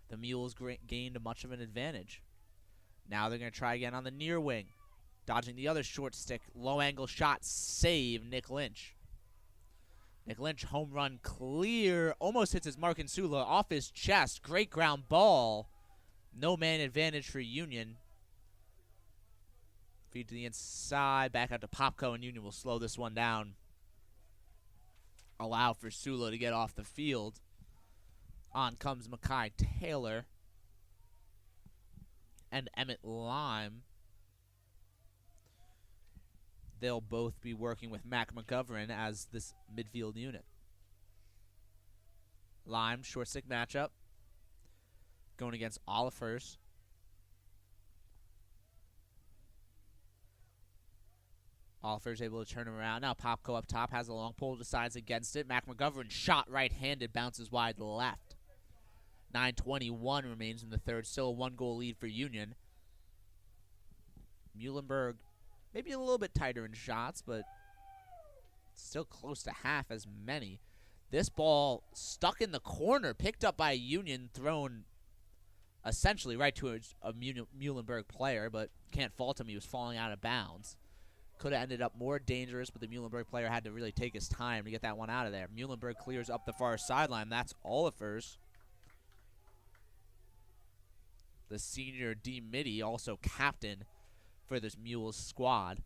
[SPEAKER 1] the Mules gained much of an advantage. Now they're going to try again on the near wing. Dodging the other short stick, low angle shot, save Nick Lynch. Nick Lynch, home run clear, almost hits his mark in Sula off his chest. Great ground ball. No man advantage for Union. Feed to the inside, back out to Popko, and Union will slow this one down. Allow for Sula to get off the field. On comes Makai Taylor and Emmett Lime. They'll both be working with Mac McGovern as this midfield unit. Lime, short stick matchup. Going against Olifers. Olifers able to turn him around. Now Popko up top has a long pole, decides against it. Mac McGovern shot right-handed, bounces wide left. 9:21 remains in the third. Still a one-goal lead for Union. Muhlenberg maybe a little bit tighter in shots, but still close to half as many. This ball stuck in the corner, picked up by Union, thrown essentially right to a Muhlenberg player, but can't fault him. He was falling out of bounds. Could have ended up more dangerous, but the Muhlenberg player had to really take his time to get that one out of there. Muhlenberg clears up the far sideline. That's Olifers. The senior D. Mitty, also captain for this Mules squad.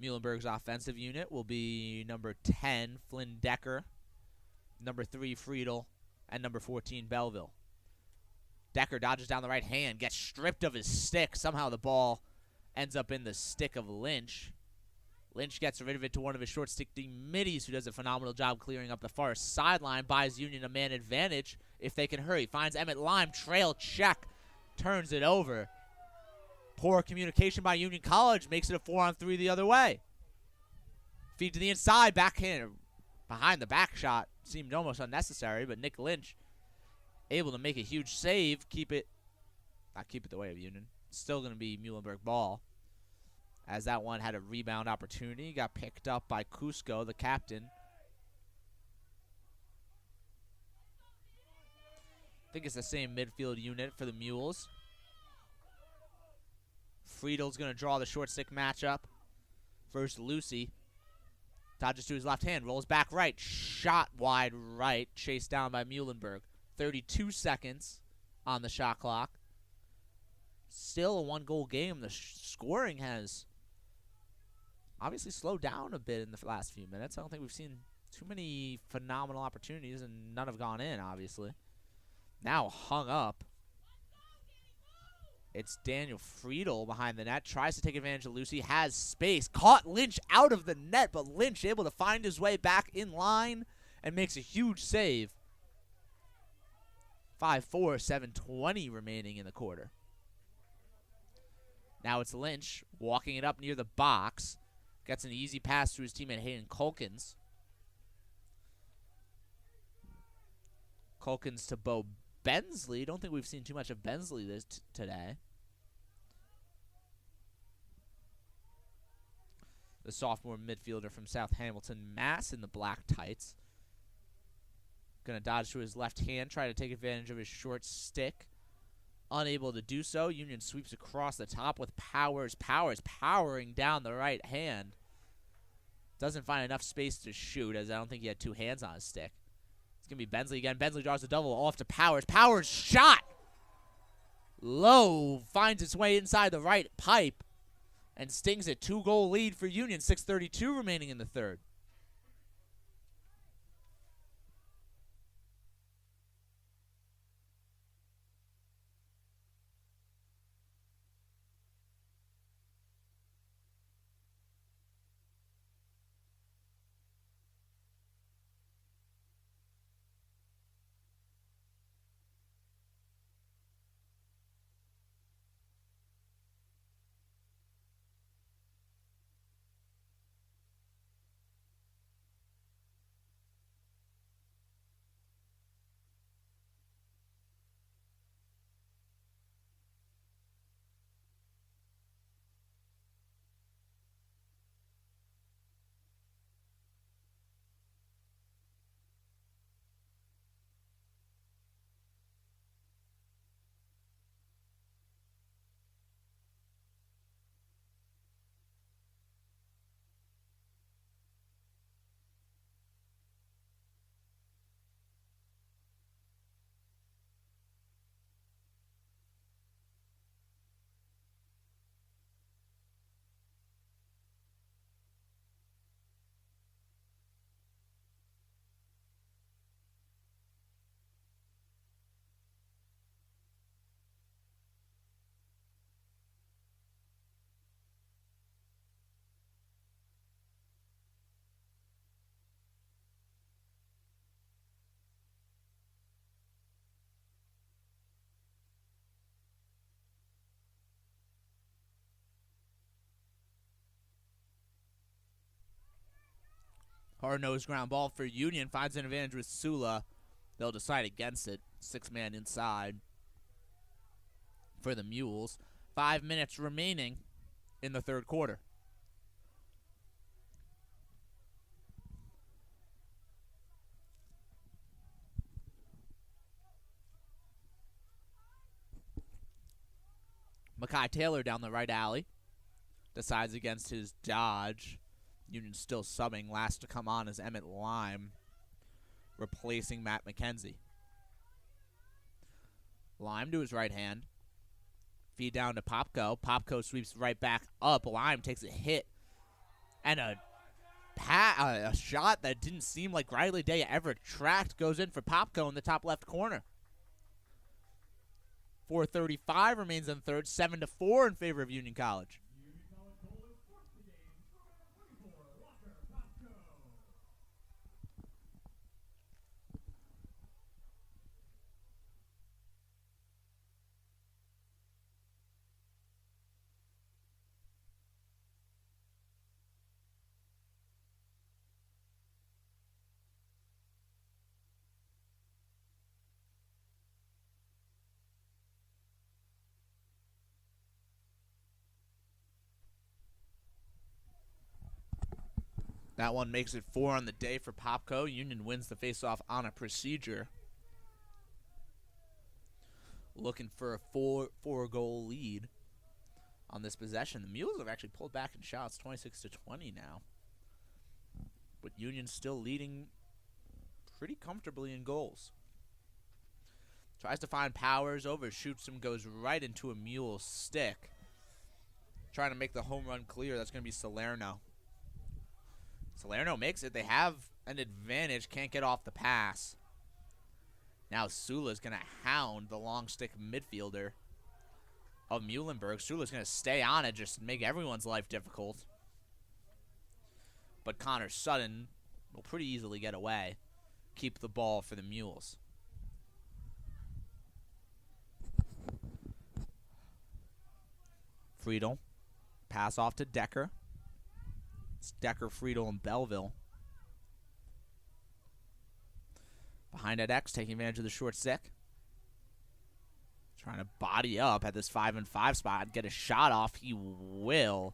[SPEAKER 1] Muhlenberg's offensive unit will be number 10, Flynn Decker, number 3, Friedel, and number 14, Belleville. Decker dodges down the right hand, gets stripped of his stick. Somehow the ball ends up in the stick of Lynch. Lynch gets rid of it to one of his short stick middies, who does a phenomenal job clearing up the far sideline, buys Union a man advantage if they can hurry. Finds Emmett Lime, trail check, turns it over. Poor communication by Union College makes it a 4-on-3 the other way. Feed to the inside, backhand behind the back shot. Seemed almost unnecessary, but Nick Lynch able to make a huge save. Not keep it the way of Union. Still going to be Muhlenberg ball, as that one had a rebound opportunity. Got picked up by Cusco, the captain. I think it's the same midfield unit for the Mules. Friedel's going to draw the short stick matchup. First, Lucy. Dodges to his left hand, rolls back right. Shot wide right, chased down by Muhlenberg. 32 seconds on the shot clock. Still a one-goal game. The scoring has obviously slowed down a bit in the last few minutes. I don't think we've seen too many phenomenal opportunities, and none have gone in, obviously. Now hung up. It's Daniel Friedel behind the net. Tries to take advantage of Lucy. Has space. Caught Lynch out of the net, but Lynch able to find his way back in line and makes a huge save. 5-4, 7:20 remaining in the quarter. Now it's Lynch walking it up near the box. Gets an easy pass to his teammate Hayden Culkins. Culkins to Bo Bensley. Don't think we've seen too much of Bensley today. The sophomore midfielder from South Hamilton, Mass, in the black tights. Going to dodge to his left hand, try to take advantage of his short stick. Unable to do so. Union sweeps across the top with Powers powering down the right hand. Doesn't find enough space to shoot, as I don't think he had two hands on his stick. It's going to be Bensley again. Bensley draws a double off to Powers. Powers shot. Low finds its way inside the right pipe and stings a 2-goal lead for Union. 6:32 remaining in the third. Hard-nosed ground ball for Union. Finds an advantage with Sula. They'll decide against it. 6-man inside for the Mules. 5 minutes remaining in the third quarter. Makai Taylor down the right alley. Decides against his dodge. Union still subbing. Last to come on is Emmett Lime, replacing Matt McKenzie. Lime to his right hand. Feed down to Popko. Popko sweeps right back up. Lime takes a hit. And a shot that didn't seem like Riley Day ever tracked goes in for Popko in the top left corner. 4:35 remains in third. 7-4 in favor of Union College. That one makes it 4 on the day for Popko. Union wins the faceoff on a procedure. Looking for a four-goal lead on this possession. The Mules have actually pulled back in shots, 26-20 now. But Union still leading pretty comfortably in goals. Tries to find Powers, overshoots him, goes right into a Mule stick. Trying to make the home run clear. That's going to be Salerno. Salerno makes it. They have an advantage. Can't get off the pass. Now Sula's going to hound the long stick midfielder of Muhlenberg. Sula's going to stay on it, just make everyone's life difficult. But Connor Sutton will pretty easily get away. Keep the ball for the Mules. Friedel. Pass off to Decker. It's Decker, Friedel, and Belleville. Behind at X, taking advantage of the short stick. Trying to body up at this 5-and-5 spot. Get a shot off. He will.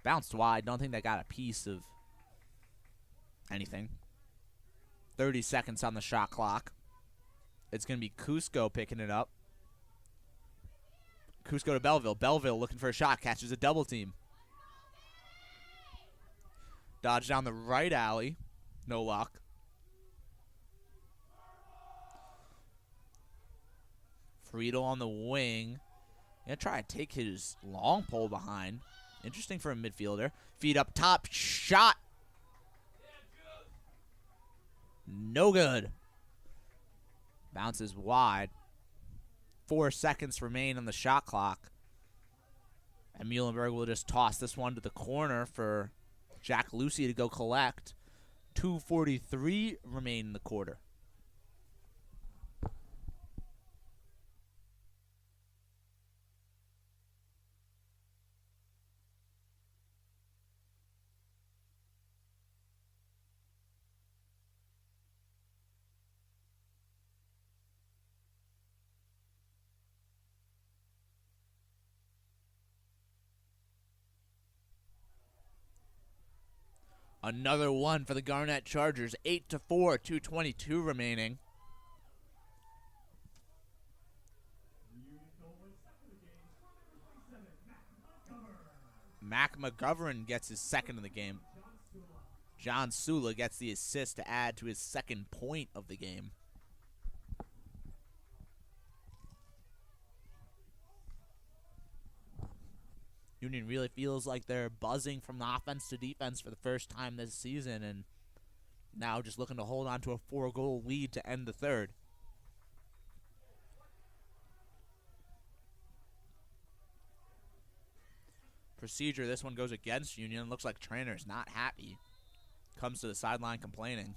[SPEAKER 1] Bounced wide. Don't think they got a piece of anything. 30 seconds on the shot clock. It's going to be Cusco picking it up. Cusco to Belleville. Belleville looking for a shot. Catches a double team. Dodge down the right alley. No luck. Friedel on the wing. Gonna try to take his long pole behind. Interesting for a midfielder. Feet up top. Shot. No good. Bounces wide. 4 seconds remain on the shot clock. And Muhlenberg will just toss this one to the corner for Jack Lucy to go collect. 2:43 remain in the quarter. Another one for the Garnett Chargers. 8-4, 2:22 remaining. Mac McGovern gets his second of the game. John Sula gets the assist to add to his second point of the game. Union really feels like they're buzzing from the offense to defense for the first time this season, and now just looking to hold on to a 4-goal lead to end the third. Procedure, this one goes against Union. Looks like Trainer's not happy. Comes to the sideline complaining.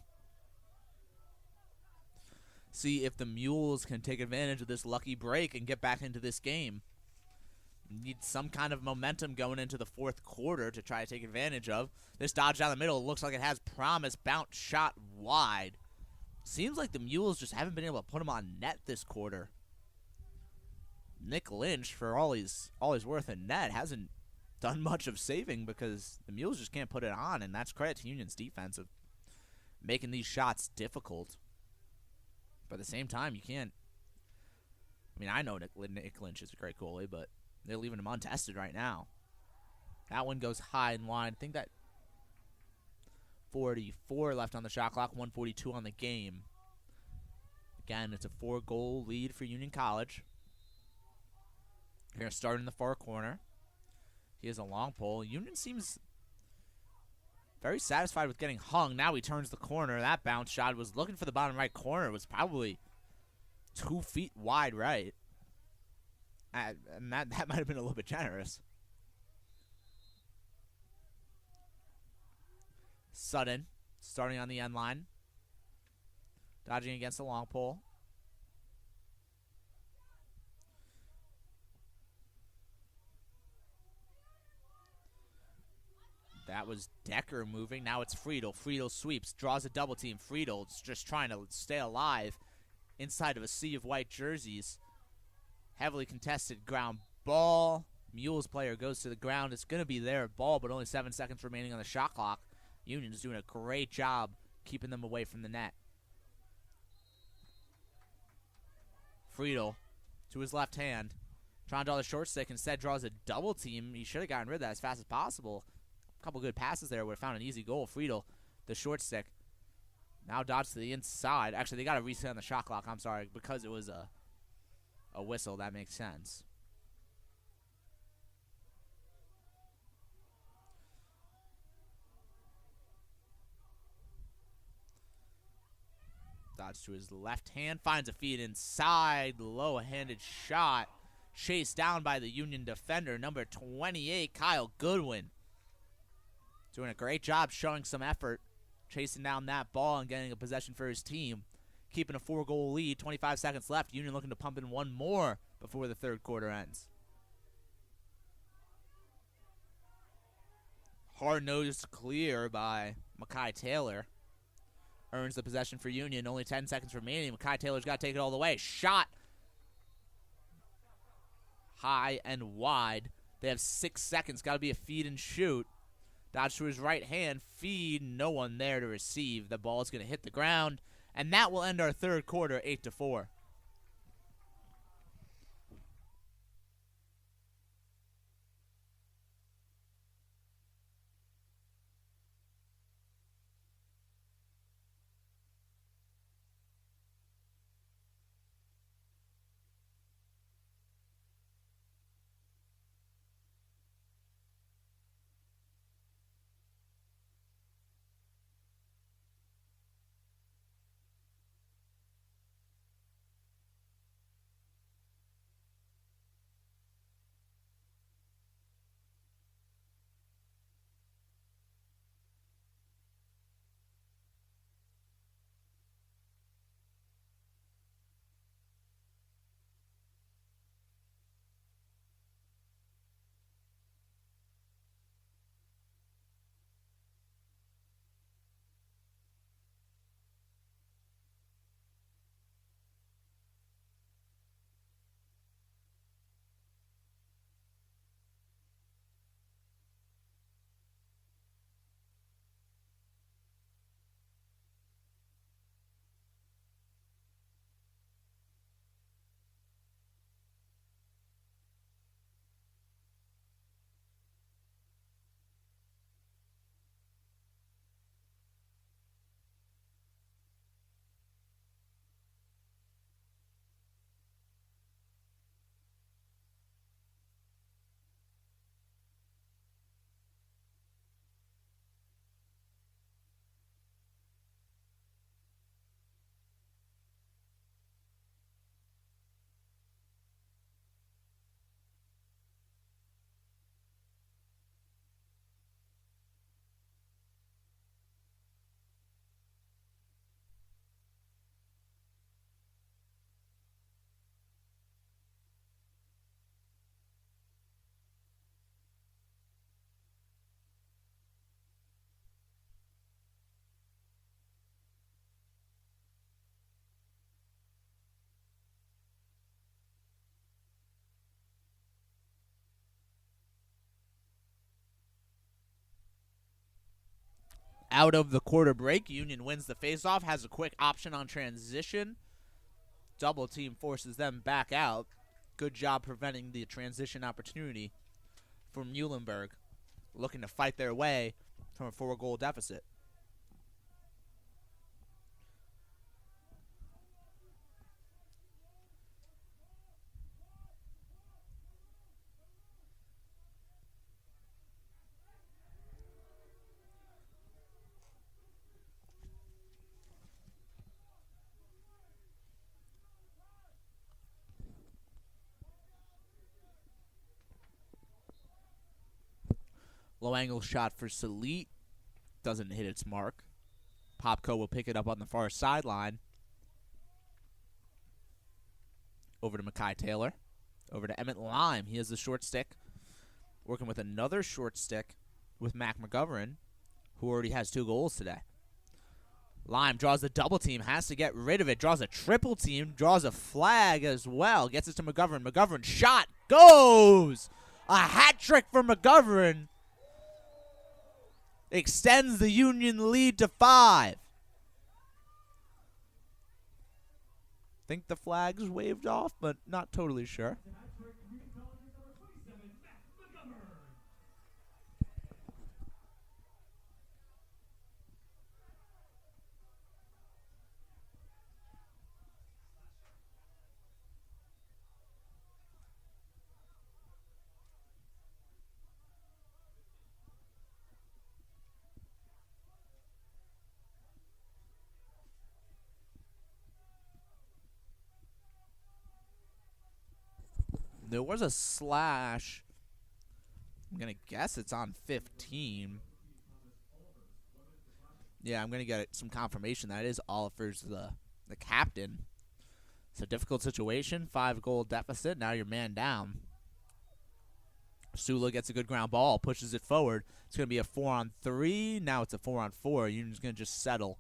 [SPEAKER 1] See if the Mules can take advantage of this lucky break and get back into this game. Need some kind of momentum going into the fourth quarter to try to take advantage of. This dodge down the middle looks like it has promise. Bounce shot wide. Seems like the Mules just haven't been able to put him on net this quarter. Nick Lynch, for all he's worth in net, hasn't done much of saving because the Mules just can't put it on, and that's credit to Union's defense of making these shots difficult. But at the same time, you can't. I mean, I know Nick Lynch is a great goalie, but they're leaving him untested right now. That one goes high and wide. I think that 44 left on the shot clock, 1:42 on the game. Again, it's a 4-goal lead for Union College. They're going to start in the far corner. He has a long pole. Union seems very satisfied with getting hung. Now he turns the corner. That bounce shot was looking for the bottom right corner. It was probably 2 feet wide right. And that might have been a little bit generous. Sutton starting on the end line. Dodging against the long pole. That was Decker moving. Now it's Friedel. Friedel sweeps, draws a double team. Friedel's just trying to stay alive inside of a sea of white jerseys. Heavily contested ground ball. Mules player goes to the ground. It's going to be their ball, but only 7 seconds remaining on the shot clock. Union is doing a great job keeping them away from the net. Friedel to his left hand. Trying to draw the short stick. Instead draws a double team. He should have gotten rid of that as fast as possible. A couple good passes there would have found an easy goal. Friedel, the short stick. Now dodge to the inside. Actually, they got to reset on the shot clock. I'm sorry. Because it was a whistle, that makes sense. Dodge to his left hand, finds a feed inside, low-handed shot, chased down by the Union defender, number 28, Kyle Goodwin. Doing a great job showing some effort, chasing down that ball and getting a possession for his team. Keeping a 4-goal lead, 25 seconds left. Union looking to pump in one more before the third quarter ends. Hard-nosed clear by Mackay Taylor. Earns the possession for Union. Only 10 seconds remaining. Mackay Taylor's got to take it all the way. Shot. High and wide. They have 6 seconds. Got to be a feed and shoot. Dodge to his right hand. Feed. No one there to receive. The ball is going to hit the ground. And that will end our third quarter 8-4. out of the quarter break. Union wins the faceoff, has a quick option on transition. Double team forces them back out. Good job preventing the transition opportunity for Muhlenberg, looking to fight their way from a 4-goal deficit. Low angle shot for Salit. Doesn't hit its mark. Popko will pick it up on the far sideline. Over to Mackay Taylor. Over to Emmett Lime. He has the short stick. Working with another short stick with Mac McGovern, who already has 2 goals today. Lime draws the double team. Has to get rid of it. Draws a triple team. Draws a flag as well. Gets it to McGovern. McGovern shot. Goes! A hat trick for McGovern. Extends the Union lead to 5. Think the flag's waved off, but not totally sure. There was a slash. I'm going to guess it's on 15. Yeah, I'm going to get some confirmation. That is Oliver's the captain. It's a difficult situation. 5-goal deficit. Now you're man down. Sula gets a good ground ball. Pushes it forward. It's going to be a 4-on-3. Now it's a 4-on-4. Union's going to just settle.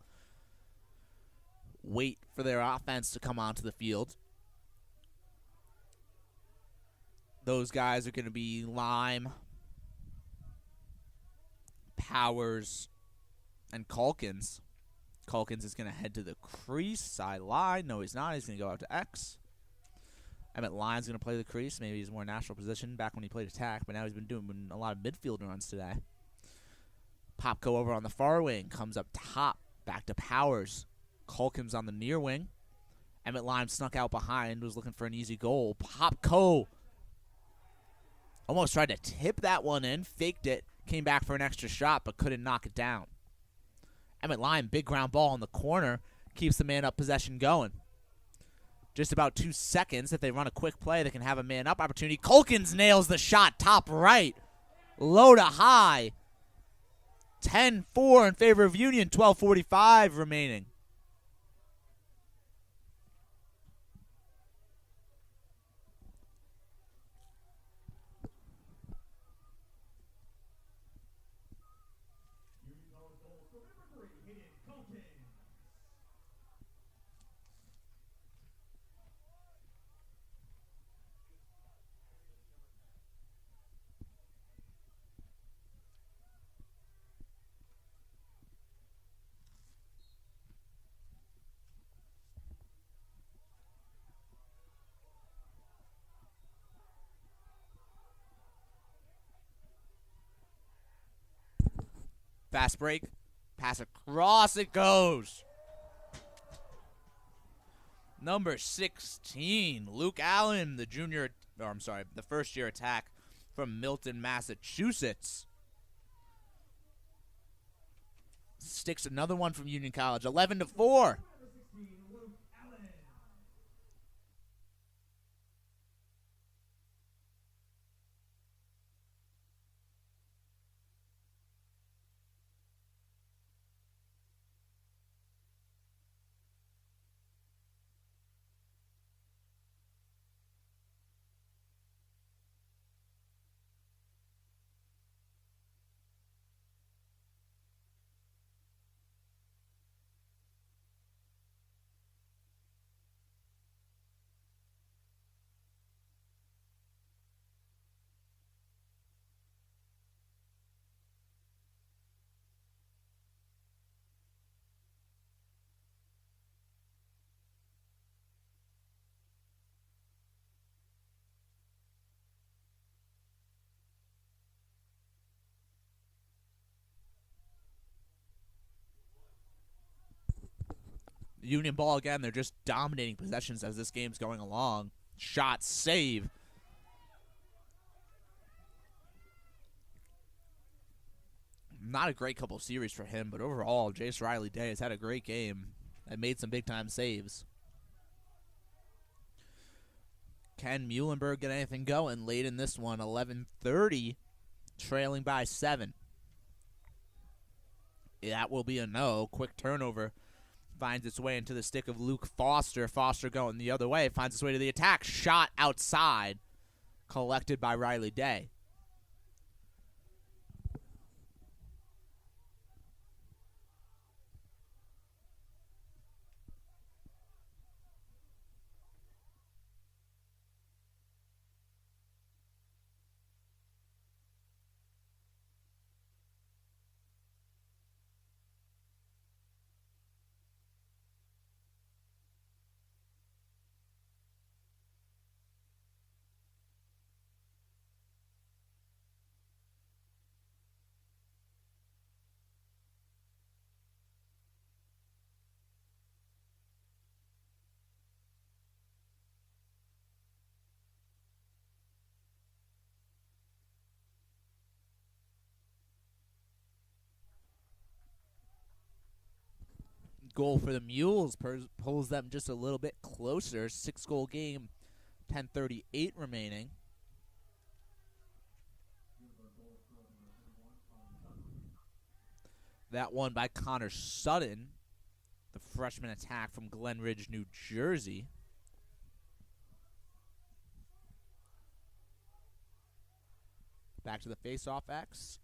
[SPEAKER 1] Wait for their offense to come onto the field. Those guys are going to be Lime, Powers, and Calkins. Calkins is going to head to the crease, sideline. No, he's not. He's going to go out to X. Emmett Line's going to play the crease. Maybe he's more natural position back when he played attack, but now he's been doing a lot of midfield runs today. Popko over on the far wing. Comes up top. Back to Powers. Calkins on the near wing. Emmett Lime snuck out behind. Was looking for an easy goal. Popko almost tried to tip that one in, faked it, came back for an extra shot, but couldn't knock it down. Emmett Lime, big ground ball in the corner, keeps the man-up possession going. Just about 2 seconds. If they run a quick play, they can have a man-up opportunity. Calkins nails the shot, top right, low to high. 10-4 in favor of Union, 12:45 remaining. Fast break. Pass across it goes. Number 16, Luke Allen, the first-year attack from Milton, Massachusetts. Sticks another one from Union College, 11-4. Union ball again. They're just dominating possessions as this game's going along. Shot, save. Not a great couple series for him, but overall, Jace Riley Day has had a great game and made some big-time saves. Can Muhlenberg get anything going late in this one? 11:30, trailing by 7. That will be a no. Quick turnover. Finds its way into the stick of Luke Foster. Foster going the other way. Finds its way to the attack. Shot outside. Collected by Riley Day. Goal for the Mules pulls them just a little bit closer. 6-goal game, 10:38 remaining. That one by Connor Sutton, the freshman attack from Glen Ridge, New Jersey. Back to the face-off X.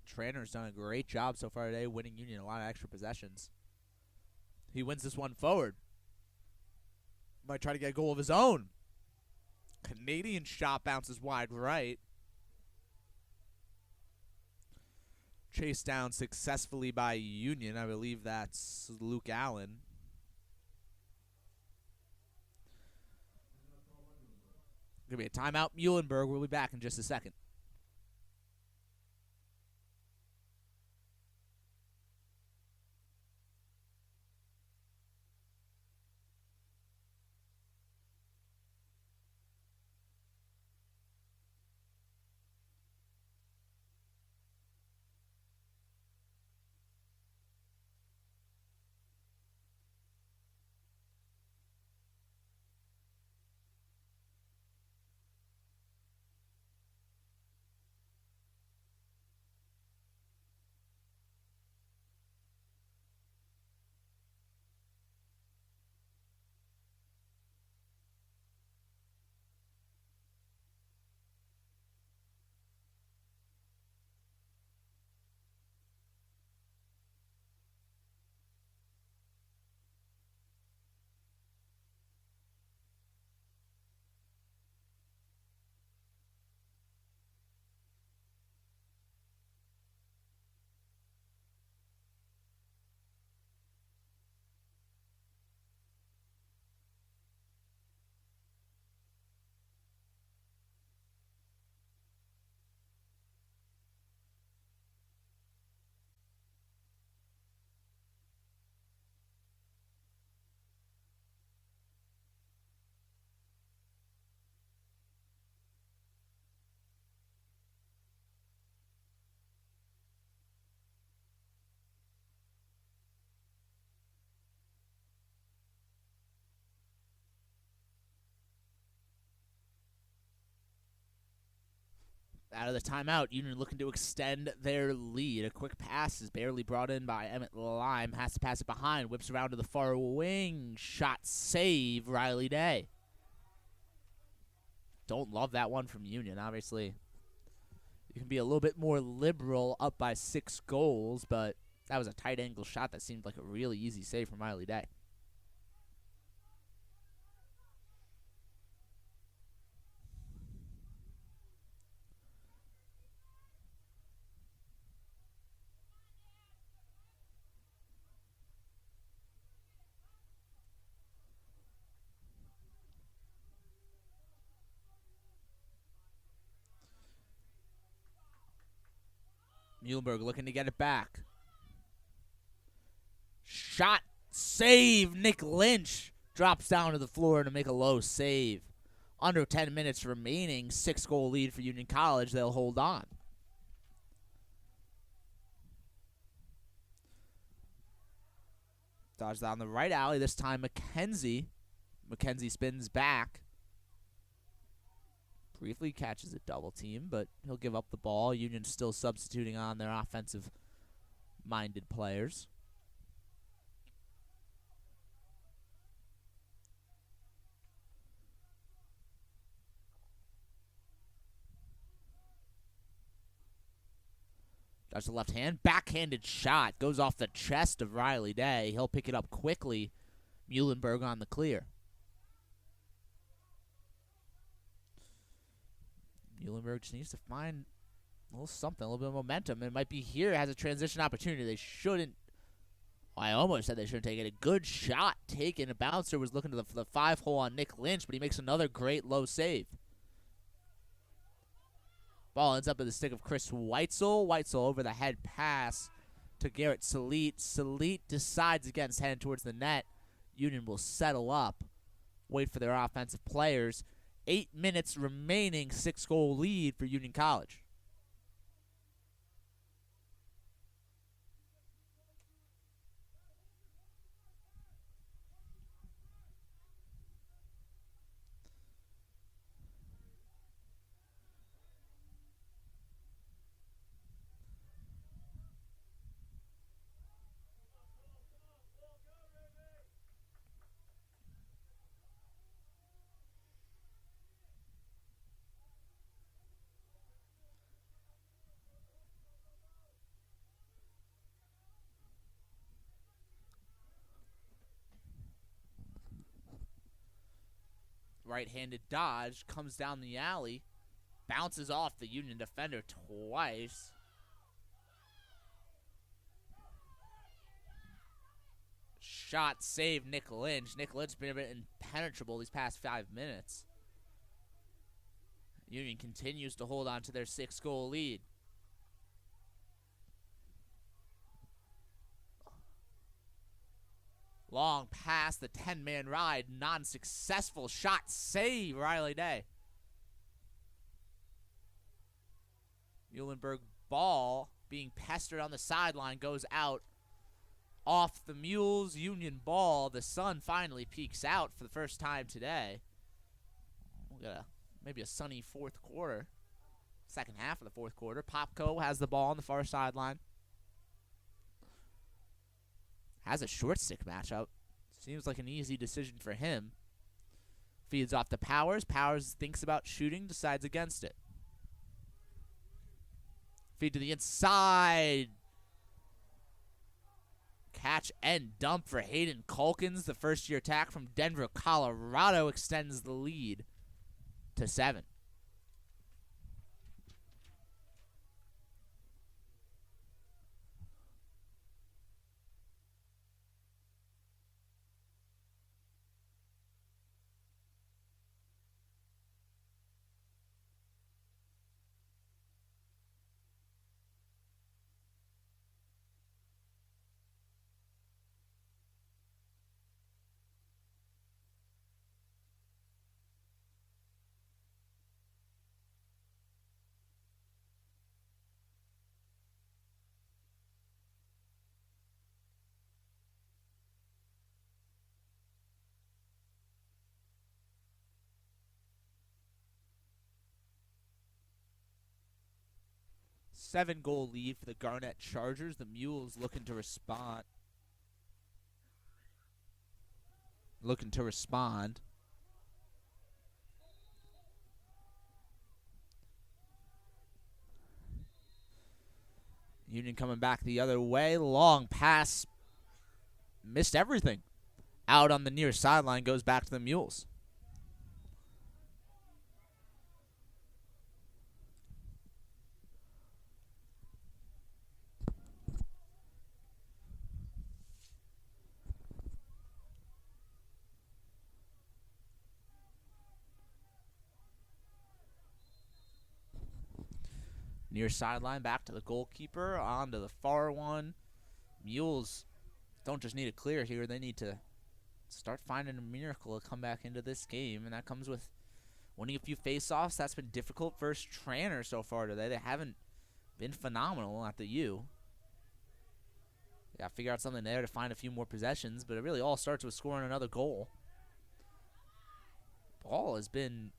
[SPEAKER 1] Trainer's done a great job so far today, winning Union a lot of extra possessions. He wins this one forward. Might try to get a goal of his own. Canadian shot bounces wide right. Chased down successfully by Union. I believe that's Luke Allen. Going to be a timeout. Muhlenberg. We'll be back in just a second. Out of the timeout, Union looking to extend their lead. A quick pass is barely brought in by Emmett Lime. Has to pass it behind. Whips around to the far wing. Shot, save, Riley Day. Don't love that one from Union, obviously. You can be a little bit more liberal up by 6 goals, but that was a tight angle shot that seemed like a really easy save from Riley Day. Muhlenberg looking to get it back. Shot save. Nick Lynch drops down to the floor to make a low save. Under 10 minutes remaining, 6-goal lead for Union College. They'll hold on. Dodge down the right alley. This time McKenzie. McKenzie spins back. Briefly catches a double team, but he'll give up the ball. Union still substituting on their offensive-minded players. Does the left hand. Backhanded shot. Goes off the chest of Riley Day. He'll pick it up quickly. Muhlenberg on the clear. Muhlenberg just needs to find a little something, a little bit of momentum. It might be here. It has a transition opportunity. They shouldn't. I almost said they shouldn't take it. A good shot taken. A bouncer was looking to the 5-hole on Nick Lynch, but he makes another great low save. Ball ends up at the stick of Chris Weitzel. Weitzel over the head pass to Garrett Salit. Salit decides against heading towards the net. Union will settle up, wait for their offensive players. 8 minutes remaining, 6-goal lead for Union College. Right-handed dodge, comes down the alley, bounces off the Union defender twice. Shot save Nick Lynch. Nick Lynch has been a bit impenetrable these past 5 minutes. Union continues to hold on to their 6-goal lead. Long pass, the 10-man ride, non-successful shot, save, Riley Day. Muhlenberg ball being pestered on the sideline goes out off the Mules. Union ball. The sun finally peeks out for the first time today. We got maybe a sunny fourth quarter, second half of the fourth quarter. Popko has the ball on the far sideline. Has a short stick matchup. Seems like an easy decision for him. Feeds off to Powers. Powers thinks about shooting, decides against it. Feed to the inside. Catch and dump for Hayden Culkins. The first-year attack from Denver, Colorado extends the lead to 7. Seven-goal lead for the Garnett Chargers. The Mules looking to respond. Union coming back the other way. Long pass. Missed everything. Out on the near sideline, goes back to the Mules. Near sideline, back to the goalkeeper, on to the far one. Mules don't just need a clear here. They need to start finding a miracle to come back into this game, and that comes with winning a few face-offs. That's been difficult versus Tranter so far today. They haven't been phenomenal at the U. Got to figure out something there to find a few more possessions, but it really all starts with scoring another goal. Ball has been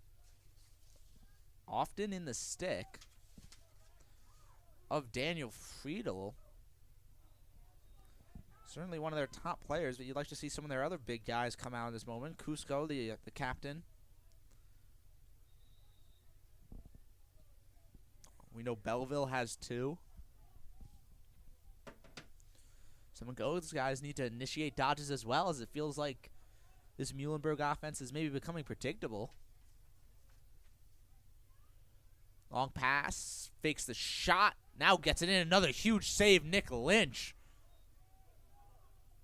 [SPEAKER 1] often in the stick of Daniel Friedel. Certainly one of their top players, but you'd like to see some of their other big guys come out in this moment. Cusco, the captain. We know Belleville has 2. Some of those guys need to initiate dodges as well, as it feels like this Muhlenberg offense is maybe becoming predictable. Long pass, fakes the shot, now gets it in. Another huge save, Nick Lynch.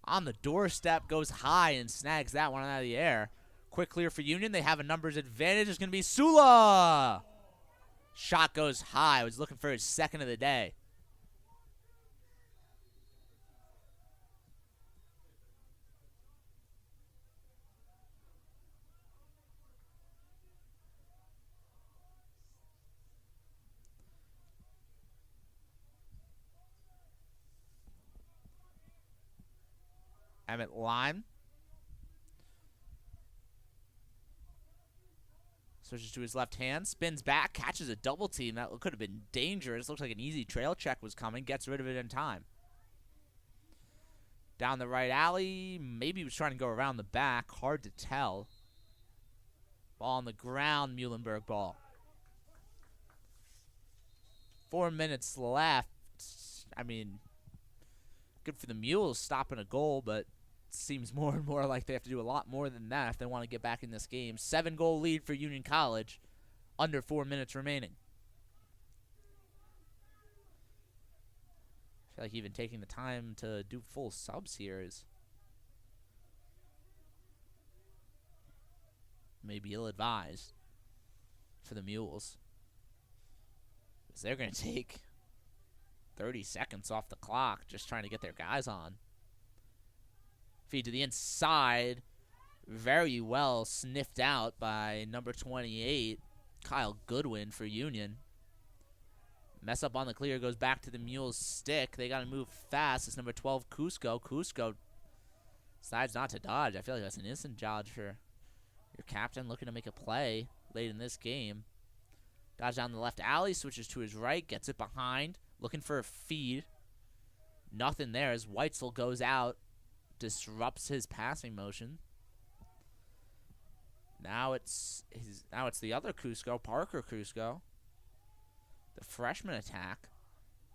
[SPEAKER 1] On the doorstep, goes high and snags that one out of the air. Quick clear for Union. They have a numbers advantage. It's going to be Sula. Shot goes high. Was looking for his second of the day. Emmett Lime switches to his left hand, spins back, catches a double team. That could have been dangerous. Looks like an easy trail check was coming. Gets rid of it in time. Down the right alley. Maybe he was trying to go around the back. Hard to tell. Ball on the ground. Muhlenberg ball. 4 minutes left. I mean, good for the Mules stopping a goal, but seems more and more like they have to do a lot more than that if they want to get back in this game. 7-goal lead for Union College, under 4 minutes remaining. I feel like even taking the time to do full subs here is maybe ill-advised for the Mules, because they're going to take 30 seconds off the clock just trying to get their guys on. Feed to the inside. Very well sniffed out by number 28, Kyle Goodwin for Union. Mess up on the clear. Goes back to the Mules' stick. They got to move fast. It's number 12, Cusco. Cusco decides not to dodge. I feel like that's an instant dodge for your captain looking to make a play late in this game. Dodge down the left alley. Switches to his right. Gets it behind. Looking for a feed. Nothing there as Weitzel goes out. Disrupts his passing motion. Now it's the other Cusco, Parker Cusco. The freshman attack.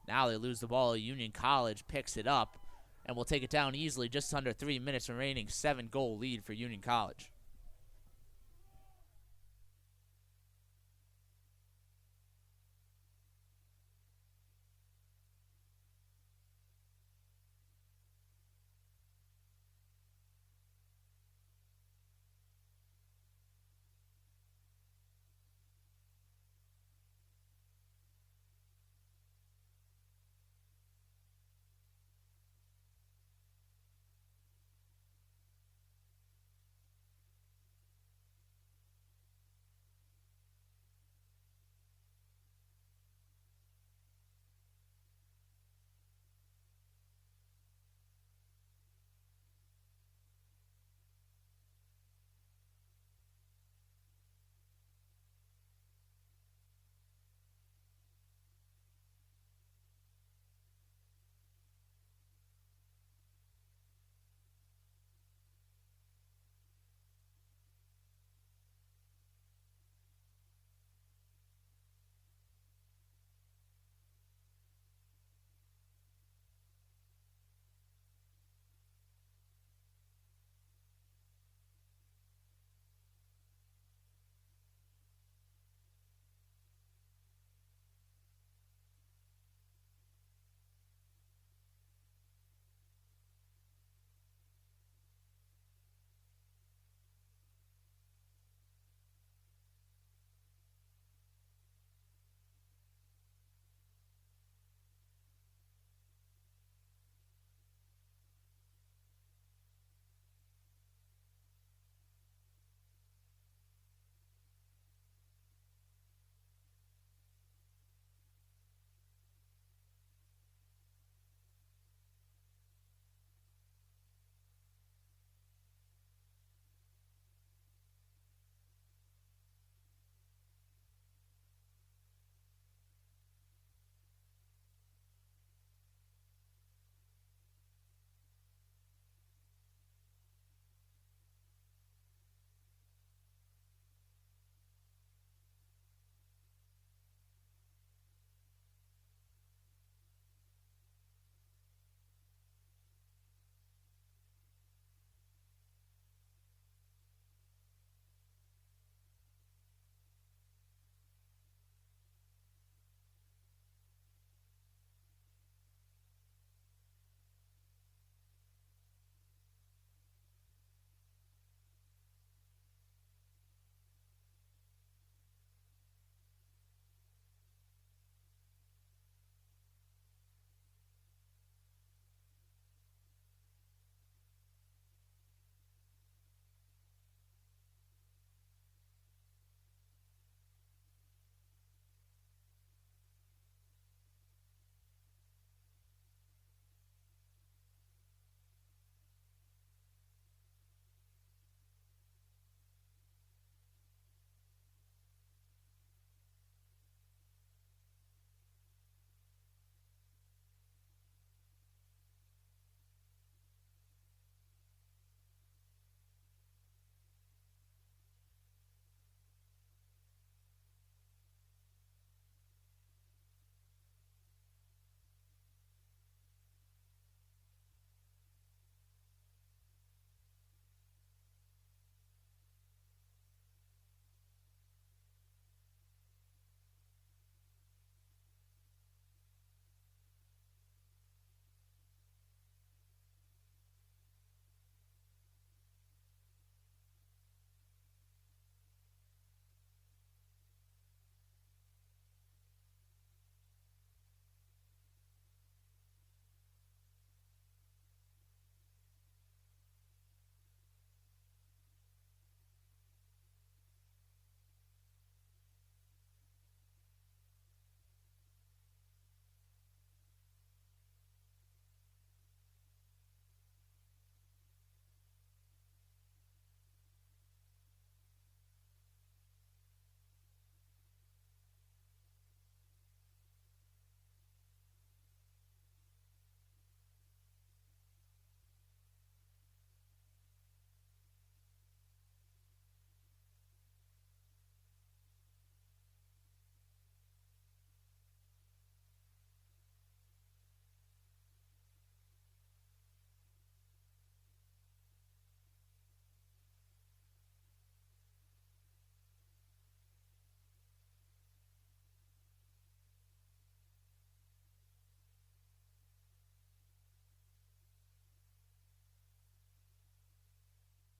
[SPEAKER 1] Now they lose the ball. Union College picks it up and will take it down easily. Just under 3 minutes remaining. 7-goal lead for Union College.